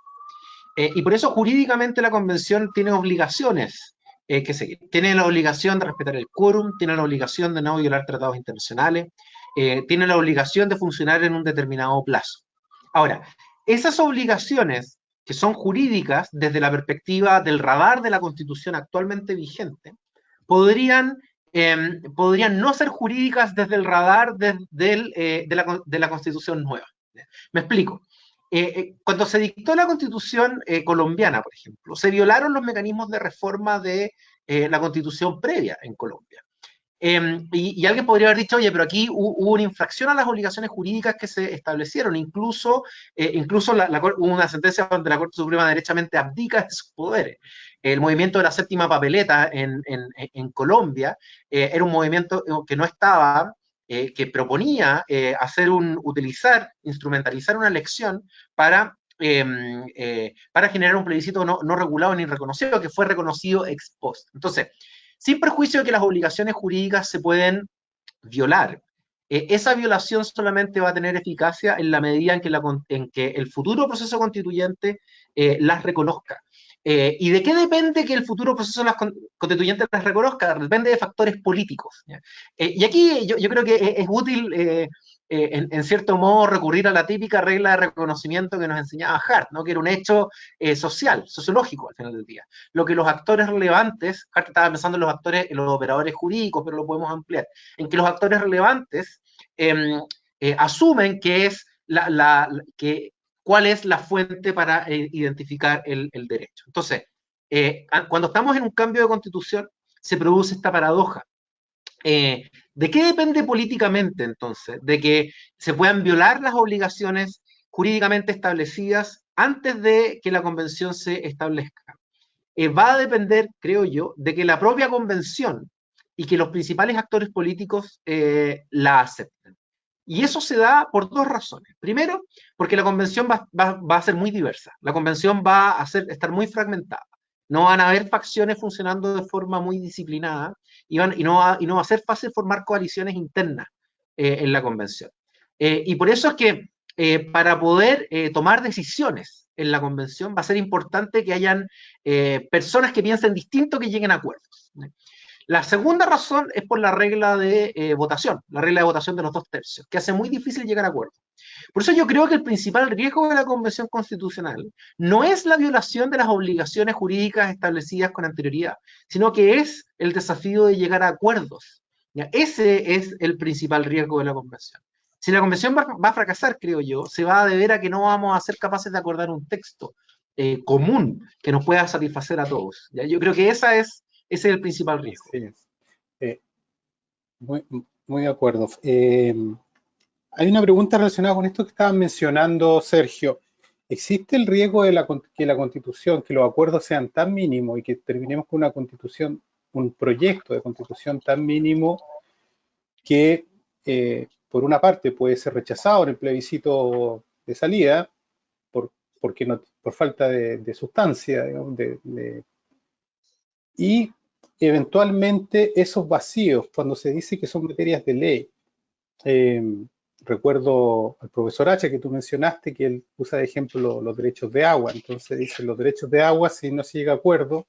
S3: Y por eso jurídicamente la convención tiene obligaciones que seguir. Tiene la obligación de respetar el quórum, tiene la obligación de no violar tratados internacionales, tiene la obligación de funcionar en un determinado plazo. Ahora, esas obligaciones que son jurídicas desde la perspectiva del radar de la Constitución actualmente vigente, podrían no ser jurídicas desde el radar de la Constitución nueva. Me explico. Cuando se dictó la Constitución colombiana, por ejemplo, se violaron los mecanismos de reforma de la Constitución previa en Colombia. Y alguien podría haber dicho, oye, pero aquí hubo una infracción a las obligaciones jurídicas que se establecieron, incluso hubo una sentencia donde la Corte Suprema derechamente abdica de sus poderes. El movimiento de la séptima papeleta en Colombia era un movimiento que no estaba, que proponía instrumentalizar una elección para generar un plebiscito no regulado ni reconocido, que fue reconocido ex post. Entonces, sin perjuicio de que las obligaciones jurídicas se pueden violar, esa violación solamente va a tener eficacia en la medida en que el futuro proceso constituyente las reconozca. ¿Y de qué depende que el futuro proceso de las constituyentes las reconozca? Depende de factores políticos, ¿ya? Y aquí yo creo que es útil, en cierto modo, recurrir a la típica regla de reconocimiento que nos enseñaba Hart, ¿no? Que era un hecho social, sociológico al final del día. Lo que los actores relevantes, Hart estaba pensando en los actores, en los operadores jurídicos, pero lo podemos ampliar, en que los actores relevantes asumen que es cuál es la fuente para identificar el derecho. Entonces, cuando estamos en un cambio de constitución, se produce esta paradoja. ¿De qué depende políticamente, entonces? De que se puedan violar las obligaciones jurídicamente establecidas antes de que la convención se establezca. Va a depender, creo yo, de que la propia convención y que los principales actores políticos la acepten. Y eso se da por dos razones. Primero, porque la convención va a ser muy diversa. La convención va a estar muy fragmentada. No van a haber facciones funcionando de forma muy disciplinada y no va a ser fácil formar coaliciones internas en la convención. Y por eso es que para poder tomar decisiones en la convención va a ser importante que hayan personas que piensen distinto, que lleguen a acuerdos. La segunda razón es por la regla de votación, la regla de votación de los 2/3, que hace muy difícil llegar a acuerdos. Por eso yo creo que el principal riesgo de la Convención Constitucional no es la violación de las obligaciones jurídicas establecidas con anterioridad, sino que es el desafío de llegar a acuerdos. ¿Ya? Ese es el principal riesgo de la Convención. Si la Convención va a fracasar, creo yo, se va a deber a que no vamos a ser capaces de acordar un texto común que nos pueda satisfacer a todos. ¿Ya? Yo creo que ese es el principal riesgo.
S2: Sí. Muy de acuerdo. Hay una pregunta relacionada con esto que estaban mencionando, Sergio. ¿Existe el riesgo de que la Constitución, que los acuerdos sean tan mínimos y que terminemos con una Constitución, un proyecto de Constitución tan mínimo que, por una parte, puede ser rechazado en el plebiscito de salida por falta de sustancia, digamos, y eventualmente esos vacíos, cuando se dice que son materias de ley? Recuerdo al profesor H que tú mencionaste, que él usa de ejemplo los derechos de agua. Entonces dice, los derechos de agua, si no se llega a acuerdo,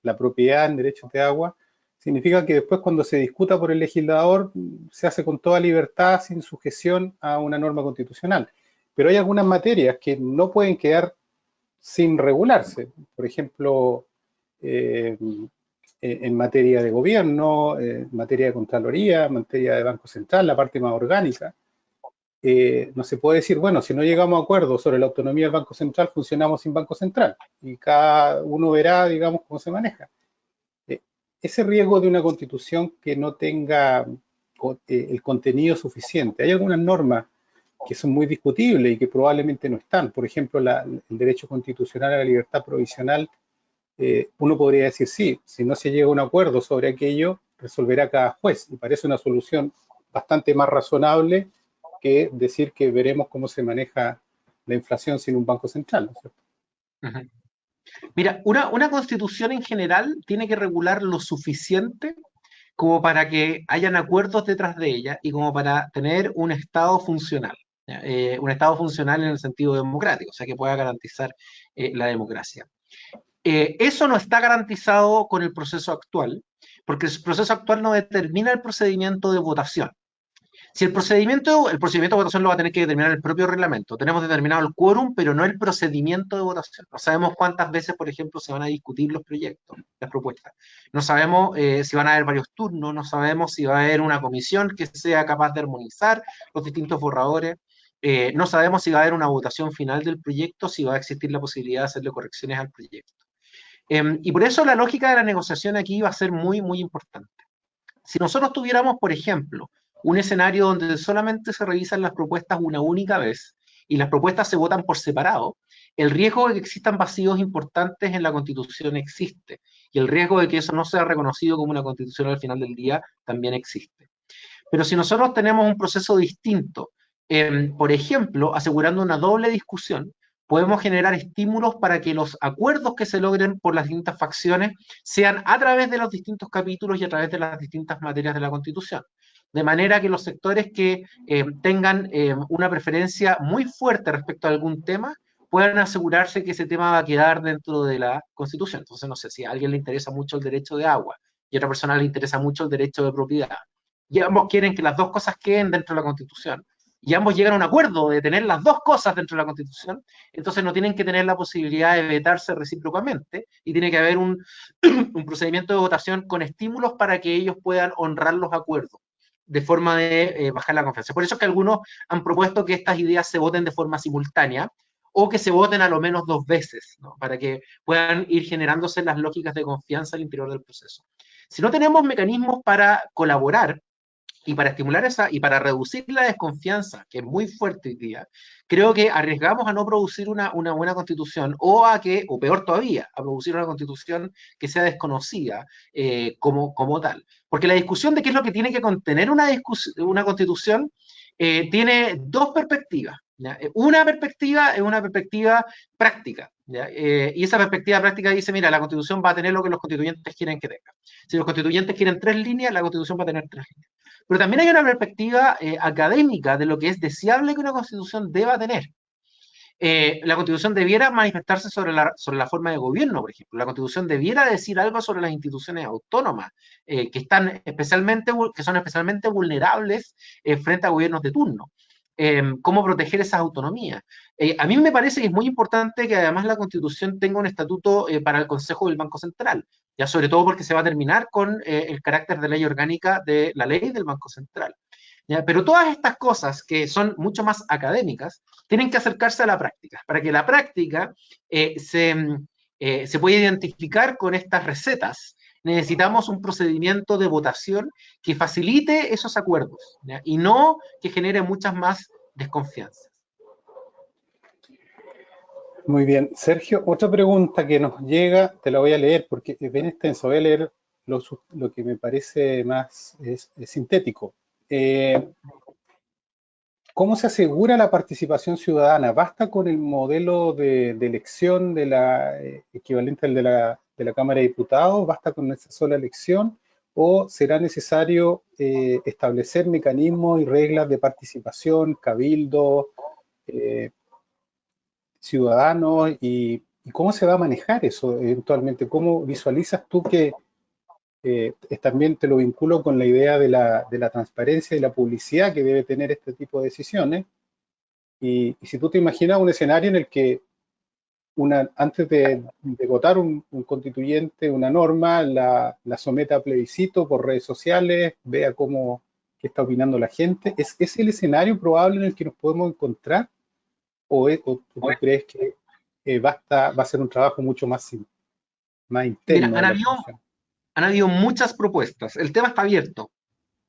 S2: la propiedad en derechos de agua, significa que después cuando se discuta por el legislador, se hace con toda libertad, sin sujeción a una norma constitucional. Pero hay algunas materias que no pueden quedar sin regularse. Por ejemplo, en materia de gobierno, en materia de Contraloría, en materia de Banco Central, la parte más orgánica. No se puede decir, bueno, si no llegamos a acuerdo sobre la autonomía del Banco Central, funcionamos sin Banco Central. Y cada uno verá, digamos, cómo se maneja. Ese riesgo de una constitución que no tenga el contenido suficiente. Hay algunas normas que son muy discutibles y que probablemente no están. Por ejemplo, el derecho constitucional a la libertad provisional. Uno podría decir, sí, si no se llega a un acuerdo sobre aquello, resolverá cada juez. Y parece una solución bastante más razonable que decir que veremos cómo se maneja la inflación sin un banco central, ¿no es cierto?
S3: Uh-huh. Mira, una constitución en general tiene que regular lo suficiente como para que hayan acuerdos detrás de ella y como para tener un Estado funcional. Un Estado funcional en el sentido democrático, o sea, que pueda garantizar la democracia. Eso no está garantizado con el proceso actual, porque el proceso actual no determina el procedimiento de votación. Si el procedimiento de votación lo va a tener que determinar el propio reglamento. Tenemos determinado el quórum, pero no el procedimiento de votación. No sabemos cuántas veces, por ejemplo, se van a discutir los proyectos, las propuestas. No sabemos si van a haber varios turnos, no sabemos si va a haber una comisión que sea capaz de armonizar los distintos borradores. No sabemos si va a haber una votación final del proyecto, si va a existir la posibilidad de hacerle correcciones al proyecto. Y por eso la lógica de la negociación aquí va a ser muy, muy importante. Si nosotros tuviéramos, por ejemplo, un escenario donde solamente se revisan las propuestas una única vez y las propuestas se votan por separado, el riesgo de que existan vacíos importantes en la Constitución existe. Y el riesgo de que eso no sea reconocido como una Constitución al final del día también existe. Pero si nosotros tenemos un proceso distinto, por ejemplo, asegurando una doble discusión, podemos generar estímulos para que los acuerdos que se logren por las distintas facciones sean a través de los distintos capítulos y a través de las distintas materias de la Constitución. De manera que los sectores que tengan una preferencia muy fuerte respecto a algún tema puedan asegurarse que ese tema va a quedar dentro de la Constitución. Entonces, no sé, si a alguien le interesa mucho el derecho de agua y a otra persona le interesa mucho el derecho de propiedad, y ambos quieren que las dos cosas queden dentro de la Constitución, y ambos llegan a un acuerdo de tener las dos cosas dentro de la Constitución, entonces no tienen que tener la posibilidad de vetarse recíprocamente, y tiene que haber un procedimiento de votación con estímulos para que ellos puedan honrar los acuerdos, de forma de bajar la confianza. Por eso es que algunos han propuesto que estas ideas se voten de forma simultánea, o que se voten a lo menos 2 veces, ¿no? Para que puedan ir generándose las lógicas de confianza al interior del proceso. Si no tenemos mecanismos para colaborar y para estimular esa y para reducir la desconfianza, que es muy fuerte hoy día, creo que arriesgamos a no producir una buena constitución, o peor todavía, a producir una constitución que sea desconocida como tal. Porque la discusión de qué es lo que tiene que contener una constitución tiene dos perspectivas, ¿ya? Una perspectiva es una perspectiva práctica, ¿ya? Y esa perspectiva práctica dice, mira, la constitución va a tener lo que los constituyentes quieren que tenga. Si los constituyentes quieren 3 líneas, la constitución va a tener 3 líneas. Pero también hay una perspectiva académica de lo que es deseable que una constitución deba tener. La constitución debiera manifestarse sobre la forma de gobierno, por ejemplo. La constitución debiera decir algo sobre las instituciones autónomas, que son especialmente vulnerables frente a gobiernos de turno. Cómo proteger esas autonomías. A mí me parece que es muy importante que además la Constitución tenga un estatuto para el Consejo del Banco Central, ya sobre todo porque se va a terminar con el carácter de ley orgánica de la ley del Banco Central. ¿Ya? Pero todas estas cosas, que son mucho más académicas, tienen que acercarse a la práctica, para que la práctica se pueda identificar con estas recetas. Necesitamos un procedimiento de votación que facilite esos acuerdos, ¿ya? Y no que genere muchas más desconfianzas.
S2: Muy bien. Sergio, otra pregunta que nos llega, te la voy a leer porque es bien extenso. Voy a leer lo que me parece más sintético. ¿Cómo se asegura la participación ciudadana? ¿Basta con el modelo de elección de equivalente al de la Cámara de Diputados? ¿Basta con esa sola elección? ¿O será necesario establecer mecanismos y reglas de participación, cabildo, ciudadanos? ¿Y cómo se va a manejar eso eventualmente? ¿Cómo visualizas tú que también te lo vinculo con la idea de la transparencia y la publicidad que debe tener este tipo de decisiones? Y si tú te imaginas un escenario en el que antes de votar un constituyente, una norma, la someta a plebiscito por redes sociales, vea qué está opinando la gente, ¿es el escenario probable en el que nos podemos encontrar? ¿O tú crees que va a ser un trabajo mucho más
S3: Mira,
S2: interno de la Comisión?
S3: han habido muchas propuestas. El tema está abierto,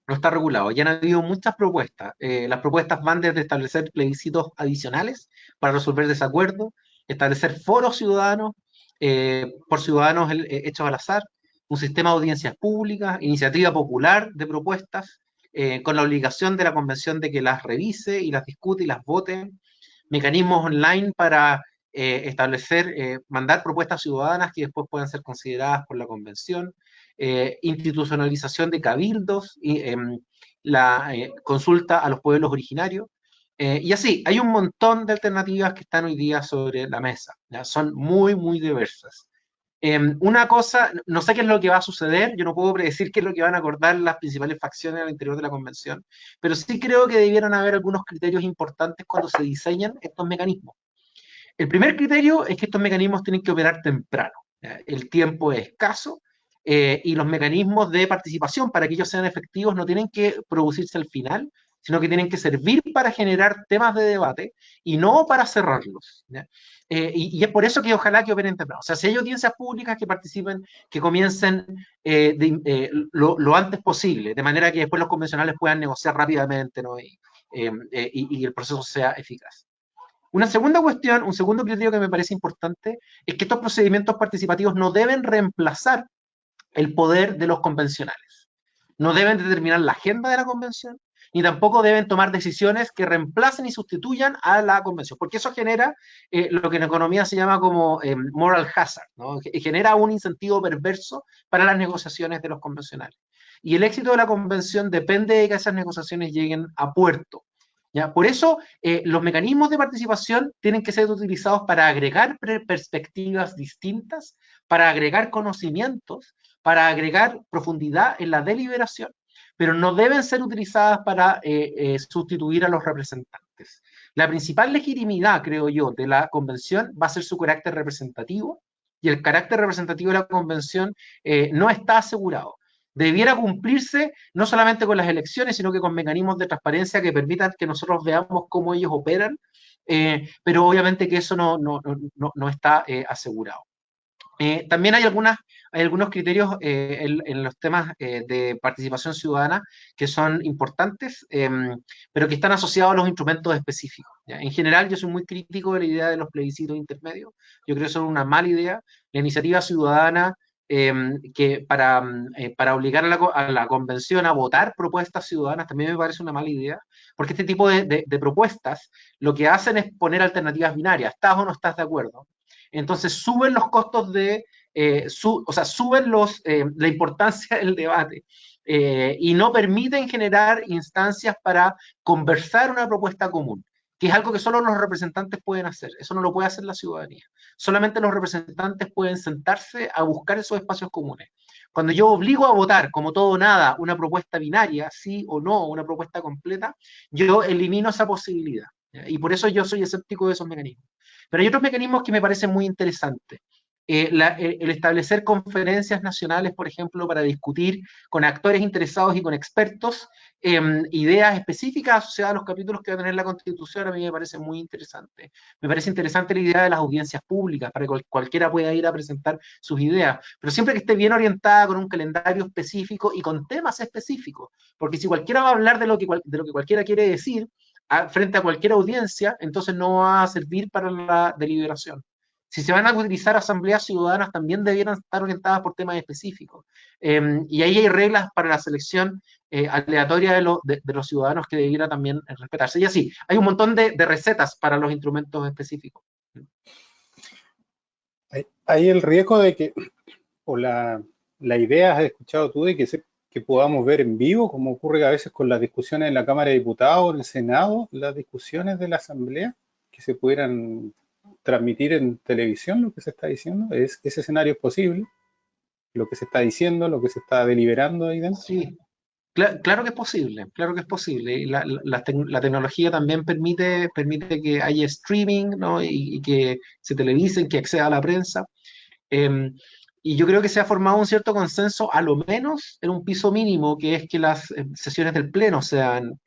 S3: no está regulado. Ya han habido muchas propuestas. Las propuestas van desde establecer plebiscitos adicionales para resolver desacuerdos, establecer foros ciudadanos por ciudadanos hechos al azar, un sistema de audiencias públicas, iniciativa popular de propuestas, con la obligación de la convención de que las revise y las discute y las vote, mecanismos online para mandar propuestas ciudadanas que después puedan ser consideradas por la convención, institucionalización de cabildos, y la consulta a los pueblos originarios, y así, hay un montón de alternativas que están hoy día sobre la mesa, ¿ya? Son muy, muy diversas. Una cosa, no sé qué es lo que va a suceder, yo no puedo predecir qué es lo que van a acordar las principales facciones al interior de la convención, pero sí creo que debieran haber algunos criterios importantes cuando se diseñan estos mecanismos. El primer criterio es que estos mecanismos tienen que operar temprano, ¿ya? El tiempo es escaso, y los mecanismos de participación, para que ellos sean efectivos, no tienen que producirse al final, sino que tienen que servir para generar temas de debate y no para cerrarlos, ¿ya? Y es por eso que ojalá que operen temprano. O sea, si hay audiencias públicas que participen, que comiencen lo antes posible, de manera que después los convencionales puedan negociar rápidamente, ¿no? Y el proceso sea eficaz. Una segunda cuestión, un segundo criterio que me parece importante, es que estos procedimientos participativos no deben reemplazar el poder de los convencionales. No deben determinar la agenda de la convención, ni tampoco deben tomar decisiones que reemplacen y sustituyan a la convención, porque eso genera lo que en economía se llama como moral hazard, ¿no? Genera un incentivo perverso para las negociaciones de los convencionales. Y el éxito de la convención depende de que esas negociaciones lleguen a puerto. ¿ya? Por eso, los mecanismos de participación tienen que ser utilizados para agregar perspectivas distintas, para agregar conocimientos, para agregar profundidad en la deliberación, pero no deben ser utilizadas para sustituir a los representantes. La principal legitimidad, creo yo, de la convención va a ser su carácter representativo, y el carácter representativo de la convención no está asegurado. Debiera cumplirse no solamente con las elecciones, sino que con mecanismos de transparencia que permitan que nosotros veamos cómo ellos operan, pero obviamente que eso no está asegurado. También hay algunos criterios en los temas de participación ciudadana que son importantes, pero que están asociados a los instrumentos específicos, ¿ya? En general, yo soy muy crítico de la idea de los plebiscitos intermedios. Yo creo que son una mala idea. La iniciativa ciudadana, que para obligar a la convención a votar propuestas ciudadanas también me parece una mala idea, porque este tipo de propuestas lo que hacen es poner alternativas binarias, ¿estás o no estás de acuerdo? Entonces suben los costos o sea, suben la importancia del debate, y no permiten generar instancias para conversar una propuesta común, que es algo que solo los representantes pueden hacer. Eso no lo puede hacer la ciudadanía. Solamente los representantes pueden sentarse a buscar esos espacios comunes. Cuando yo obligo a votar, como todo o nada, una propuesta binaria, sí o no, una propuesta completa, yo elimino esa posibilidad, ¿ya? Y por eso yo soy escéptico de esos mecanismos. Pero hay otros mecanismos que me parecen muy interesantes. El establecer conferencias nacionales, por ejemplo, para discutir con actores interesados y con expertos ideas específicas asociadas a los capítulos que va a tener la Constitución, a mí me parece muy interesante. Me parece interesante la idea de las audiencias públicas, para que cualquiera pueda ir a presentar sus ideas, pero siempre que esté bien orientada, con un calendario específico y con temas específicos, porque si cualquiera va a hablar de lo que cualquiera quiere decir, frente a cualquier audiencia, entonces no va a servir para la deliberación. Si se van a utilizar asambleas ciudadanas, también debieran estar orientadas por temas específicos. Y ahí hay reglas para la selección aleatoria de los ciudadanos que debiera también respetarse. Y así, hay un montón de recetas para los instrumentos específicos.
S2: Hay el riesgo de que, o la idea, has escuchado tú, de que podamos ver en vivo, como ocurre a veces con las discusiones en la Cámara de Diputados, en el Senado, las discusiones de la Asamblea, que se pudieran transmitir en televisión lo que se está diciendo. Ese escenario es posible, lo que se está diciendo, lo que se está deliberando ahí dentro.
S3: Sí, claro que es posible, claro que es posible. Y la tecnología también permite que haya streaming, ¿no? Y que se televisen, que acceda a la prensa. Y yo creo que se ha formado un cierto consenso, a lo menos en un piso mínimo, que es que las sesiones del Pleno sean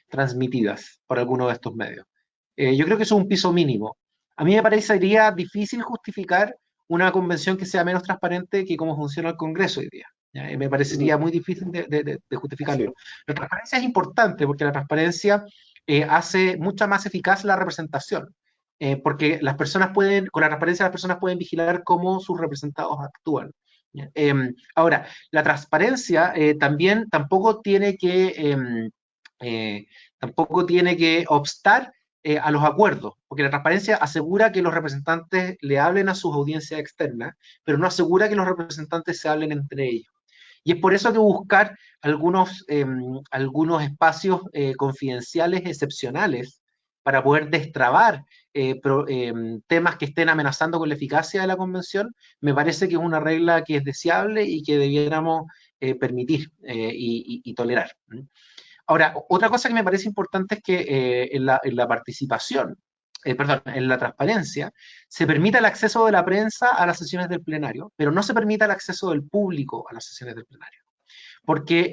S3: transmitidas por alguno de estos medios. Yo creo que eso es un piso mínimo. A mí me parecería difícil justificar una convención que sea menos transparente que cómo funciona el Congreso hoy día, ¿ya? Me parecería muy difícil de justificarlo.
S2: Sí.
S3: La transparencia es importante porque la transparencia hace mucha más eficaz la representación. Porque las personas con la transparencia las personas pueden vigilar cómo sus representados actúan. Ahora, la transparencia tampoco tiene que obstar a los acuerdos, porque la transparencia asegura que los representantes le hablen a sus audiencias externas, pero no asegura que los representantes se hablen entre ellos. Y es por eso que buscar algunos espacios confidenciales excepcionales para poder destrabar temas que estén amenazando con la eficacia de la convención, me parece que es una regla que es deseable y que debiéramos permitir y tolerar. Ahora, otra cosa que me parece importante es que en la participación, en la transparencia, se permita el acceso de la prensa a las sesiones del plenario, pero no se permita el acceso del público a las sesiones del plenario. Porque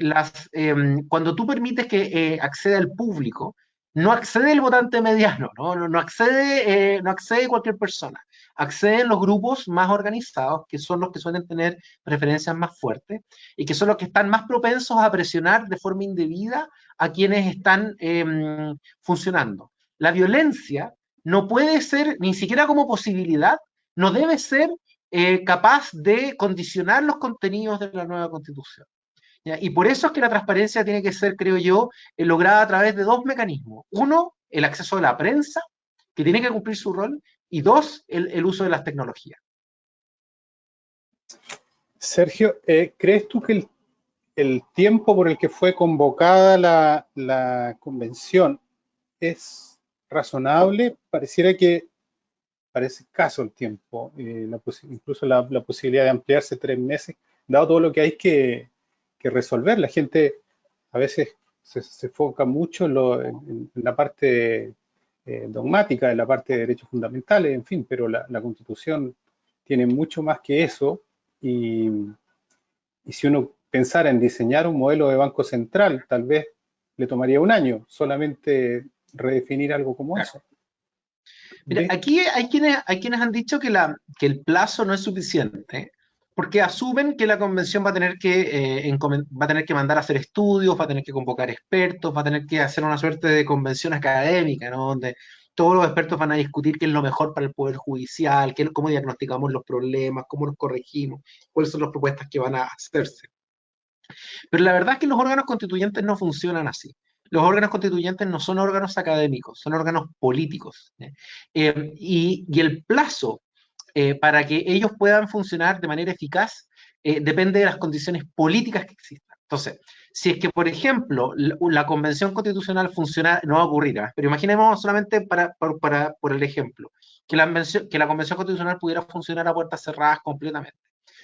S3: cuando tú permites que acceda el público, no accede el votante mediano, no accede cualquier persona. Acceden los grupos más organizados, que son los que suelen tener preferencias más fuertes y que son los que están más propensos a presionar de forma indebida a quienes están funcionando. La violencia no puede ser, ni siquiera como posibilidad, no debe ser capaz de condicionar los contenidos de la nueva Constitución. ¿Ya? Y por eso es que la transparencia tiene que ser, creo yo, lograda a través de dos mecanismos. Uno, el acceso a la prensa, que tiene que cumplir su rol, y dos, el uso de las tecnologías.
S2: Sergio, ¿crees tú que el tiempo por el que fue convocada la convención es razonable, parece escaso el tiempo, incluso la posibilidad de ampliarse 3 meses, dado todo lo que hay que resolver. La gente a veces se enfoca mucho en la parte dogmática, en la parte de derechos fundamentales, en fin, pero la Constitución tiene mucho más que eso y, y si uno pensara en diseñar un modelo de banco central, tal vez le tomaría un año solamente redefinir algo como
S3: Claro.
S2: eso.
S3: Mira,
S2: ¿Ves?
S3: aquí hay quienes han dicho que el plazo no es suficiente, porque asumen que la convención va a tener que mandar a hacer estudios, va a tener que convocar expertos, va a tener que hacer una suerte de convención académica, ¿no? Donde todos los expertos van a discutir qué es lo mejor para el Poder Judicial, cómo diagnosticamos los problemas, cómo los corregimos, cuáles son las propuestas que van a hacerse. Pero la verdad es que los órganos constituyentes no funcionan así. Los órganos constituyentes no son órganos académicos, son órganos políticos. Y el plazo para que ellos puedan funcionar de manera eficaz depende de las condiciones políticas que existan. Entonces, si es que, por ejemplo, la convención constitucional funciona, no va a ocurrir, ¿eh? Pero imaginemos solamente por el ejemplo, que la convención constitucional pudiera funcionar a puertas cerradas completamente.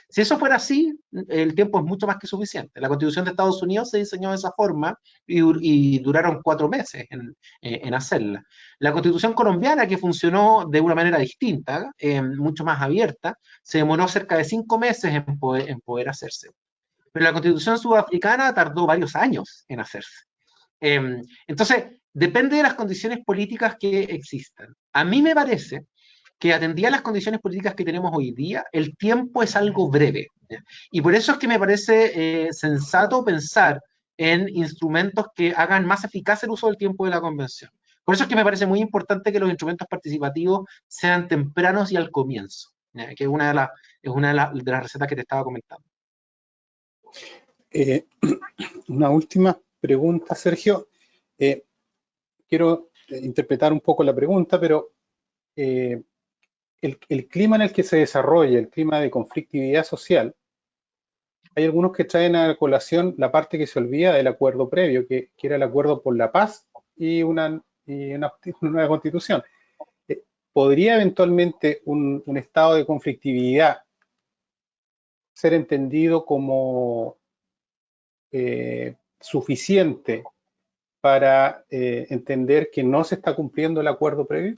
S3: Si eso fuera así, el tiempo es mucho más que suficiente. La Constitución de Estados Unidos se diseñó de esa forma y duraron 4 meses en hacerla. La Constitución colombiana, que funcionó de una manera distinta, mucho más abierta, se demoró cerca de 5 meses en poder hacerse. Pero la Constitución sudafricana tardó varios años en hacerse. Entonces, depende de las condiciones políticas que existan. A mí me parece que atendía a las condiciones políticas que tenemos hoy día, el tiempo es algo breve. ¿Ya? Y por eso es que me parece sensato pensar en instrumentos que hagan más eficaz el uso del tiempo de la convención. Por eso es que me parece muy importante que los instrumentos participativos sean tempranos y al comienzo, ¿ya? Que es una de las recetas que te estaba comentando.
S2: Eh, una última pregunta, Sergio. Quiero interpretar un poco la pregunta, pero eh, el clima en el que se desarrolla, el clima de conflictividad social, hay algunos que traen a colación la parte que se olvida del acuerdo previo, que era el acuerdo por la paz y una nueva constitución. ¿Podría eventualmente un estado de conflictividad ser entendido como suficiente para entender que no se está cumpliendo el acuerdo previo?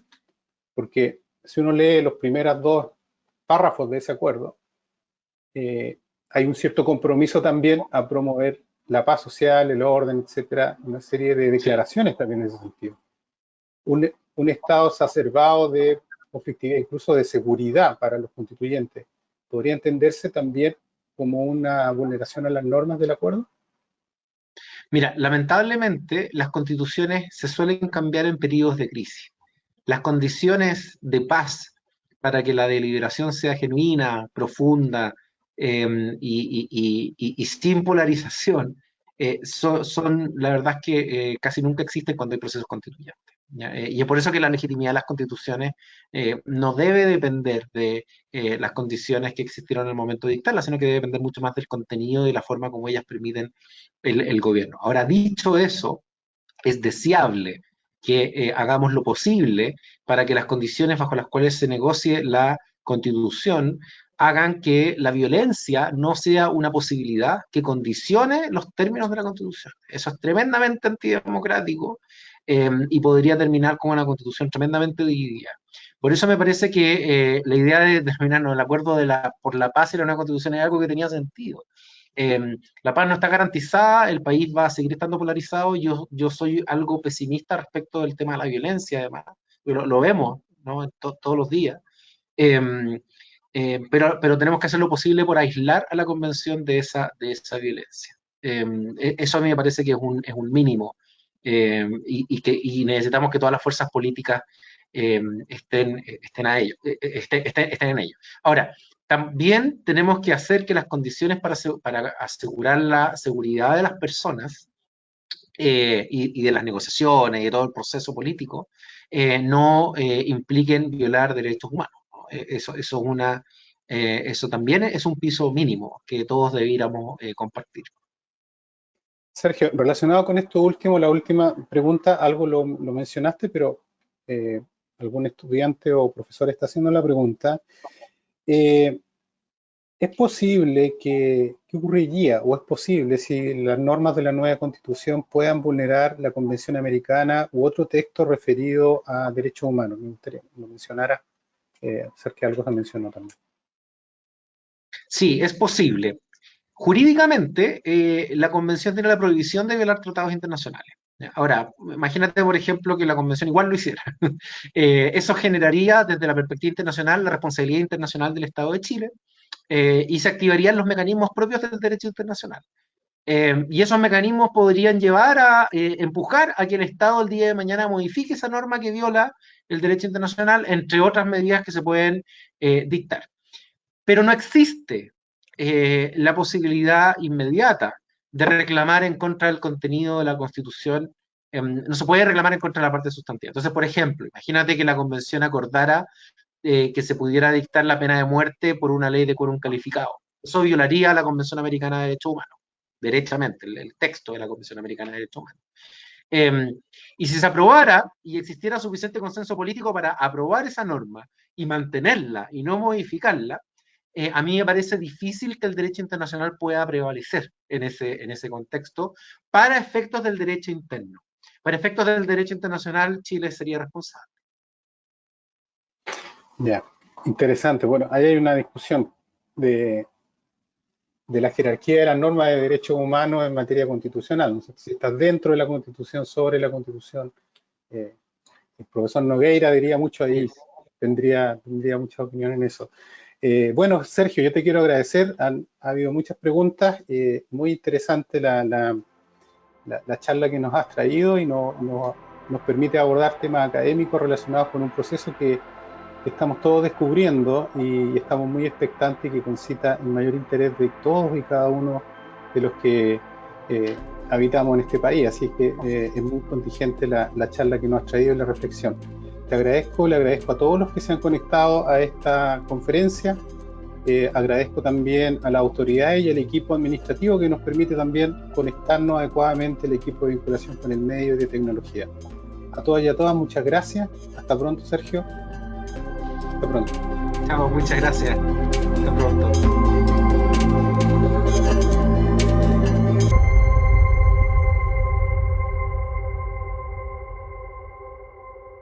S2: Porque si uno lee los primeros 2 párrafos de ese acuerdo, hay un cierto compromiso también a promover la paz social, el orden, etcétera, una serie de
S3: Sí.
S2: declaraciones también en ese sentido. Un estado exacerbado de conflictividad, incluso de seguridad para los constituyentes, podría entenderse también como una vulneración a las normas del acuerdo.
S3: Mira, lamentablemente las constituciones se suelen cambiar en periodos de crisis. Las condiciones de paz para que la deliberación sea genuina, profunda y sin polarización son, la verdad es que casi nunca existen cuando hay procesos constituyentes. ¿Ya? Y es por eso que la legitimidad de las constituciones no debe depender de las condiciones que existieron en el momento de dictarlas, sino que debe depender mucho más del contenido y de la forma como ellas permiten el gobierno. Ahora, dicho eso, es deseable que hagamos lo posible para que las condiciones bajo las cuales se negocie la constitución hagan que la violencia no sea una posibilidad que condicione los términos de la constitución. Eso es tremendamente antidemocrático y podría terminar con una constitución tremendamente dividida. Por eso me parece que la idea de terminarnos el acuerdo por la paz y la nueva constitución es algo que tenía sentido. La paz no está garantizada, el país va a seguir estando polarizado. Yo soy algo pesimista respecto del tema de la violencia, además. Lo vemos, ¿no? Todos los días. Eh, pero tenemos que hacer lo posible por aislar a la convención de esa violencia. Eso a mí me parece que es un mínimo y necesitamos que todas las fuerzas políticas estén en ello. Ahora, también tenemos que hacer que las condiciones para asegurar la seguridad de las personas y de las negociaciones y de todo el proceso político no impliquen violar derechos humanos, ¿no? Eso también es un piso mínimo que todos debiéramos compartir.
S2: Sergio, relacionado con esto último, la última pregunta, algo lo mencionaste, pero algún estudiante o profesor está haciendo la pregunta. ¿Es posible ¿qué ocurriría o es posible si las normas de la nueva Constitución puedan vulnerar la Convención Americana u otro texto referido a derechos humanos? Me gustaría que lo mencionara, Sergio, algo se mencionó también.
S3: Sí, es posible. Jurídicamente, la Convención tiene la prohibición de violar tratados internacionales. Ahora, imagínate, por ejemplo, que la Convención igual lo hiciera. Eso generaría, desde la perspectiva internacional, la responsabilidad internacional del Estado de Chile y se activarían los mecanismos propios del derecho internacional. Y esos mecanismos podrían llevar a empujar a que el Estado el día de mañana modifique esa norma que viola el derecho internacional, entre otras medidas que se pueden dictar. Pero no existe la posibilidad inmediata de reclamar en contra del contenido de la Constitución, no se puede reclamar en contra de la parte sustantiva. Entonces, por ejemplo, imagínate que la Convención acordara que se pudiera dictar la pena de muerte por una ley de quórum calificado. Eso violaría la Convención Americana de Derechos Humanos, derechamente, el texto de la Convención Americana de Derechos Humanos. Y si se aprobara y existiera suficiente consenso político para aprobar esa norma y mantenerla y no modificarla, a mí me parece difícil que el derecho internacional pueda prevalecer en ese contexto para efectos del derecho interno. Para efectos del derecho internacional, Chile sería responsable.
S2: Ya, interesante. Bueno, ahí hay una discusión de la jerarquía de las normas de derechos humanos en materia constitucional. ¿No? Si estás dentro de la Constitución, sobre la Constitución. El profesor Nogueira diría mucho ahí, tendría mucha opinión en eso. Bueno, Sergio, yo te quiero agradecer. Ha habido muchas preguntas. Muy interesante la charla que nos has traído y nos permite abordar temas académicos relacionados con un proceso que estamos todos descubriendo y estamos muy expectantes y que concita el mayor interés de todos y cada uno de los que habitamos en este país. Así que es muy contingente la charla que nos has traído y la reflexión. Te agradezco, le agradezco a todos los que se han conectado a esta conferencia. Agradezco también a las autoridades y al equipo administrativo que nos permite también conectarnos adecuadamente el equipo de vinculación con el medio y de tecnología. A todas y a todas, muchas gracias. Hasta pronto, Sergio. Hasta pronto.
S3: Chao, muchas gracias. Hasta pronto.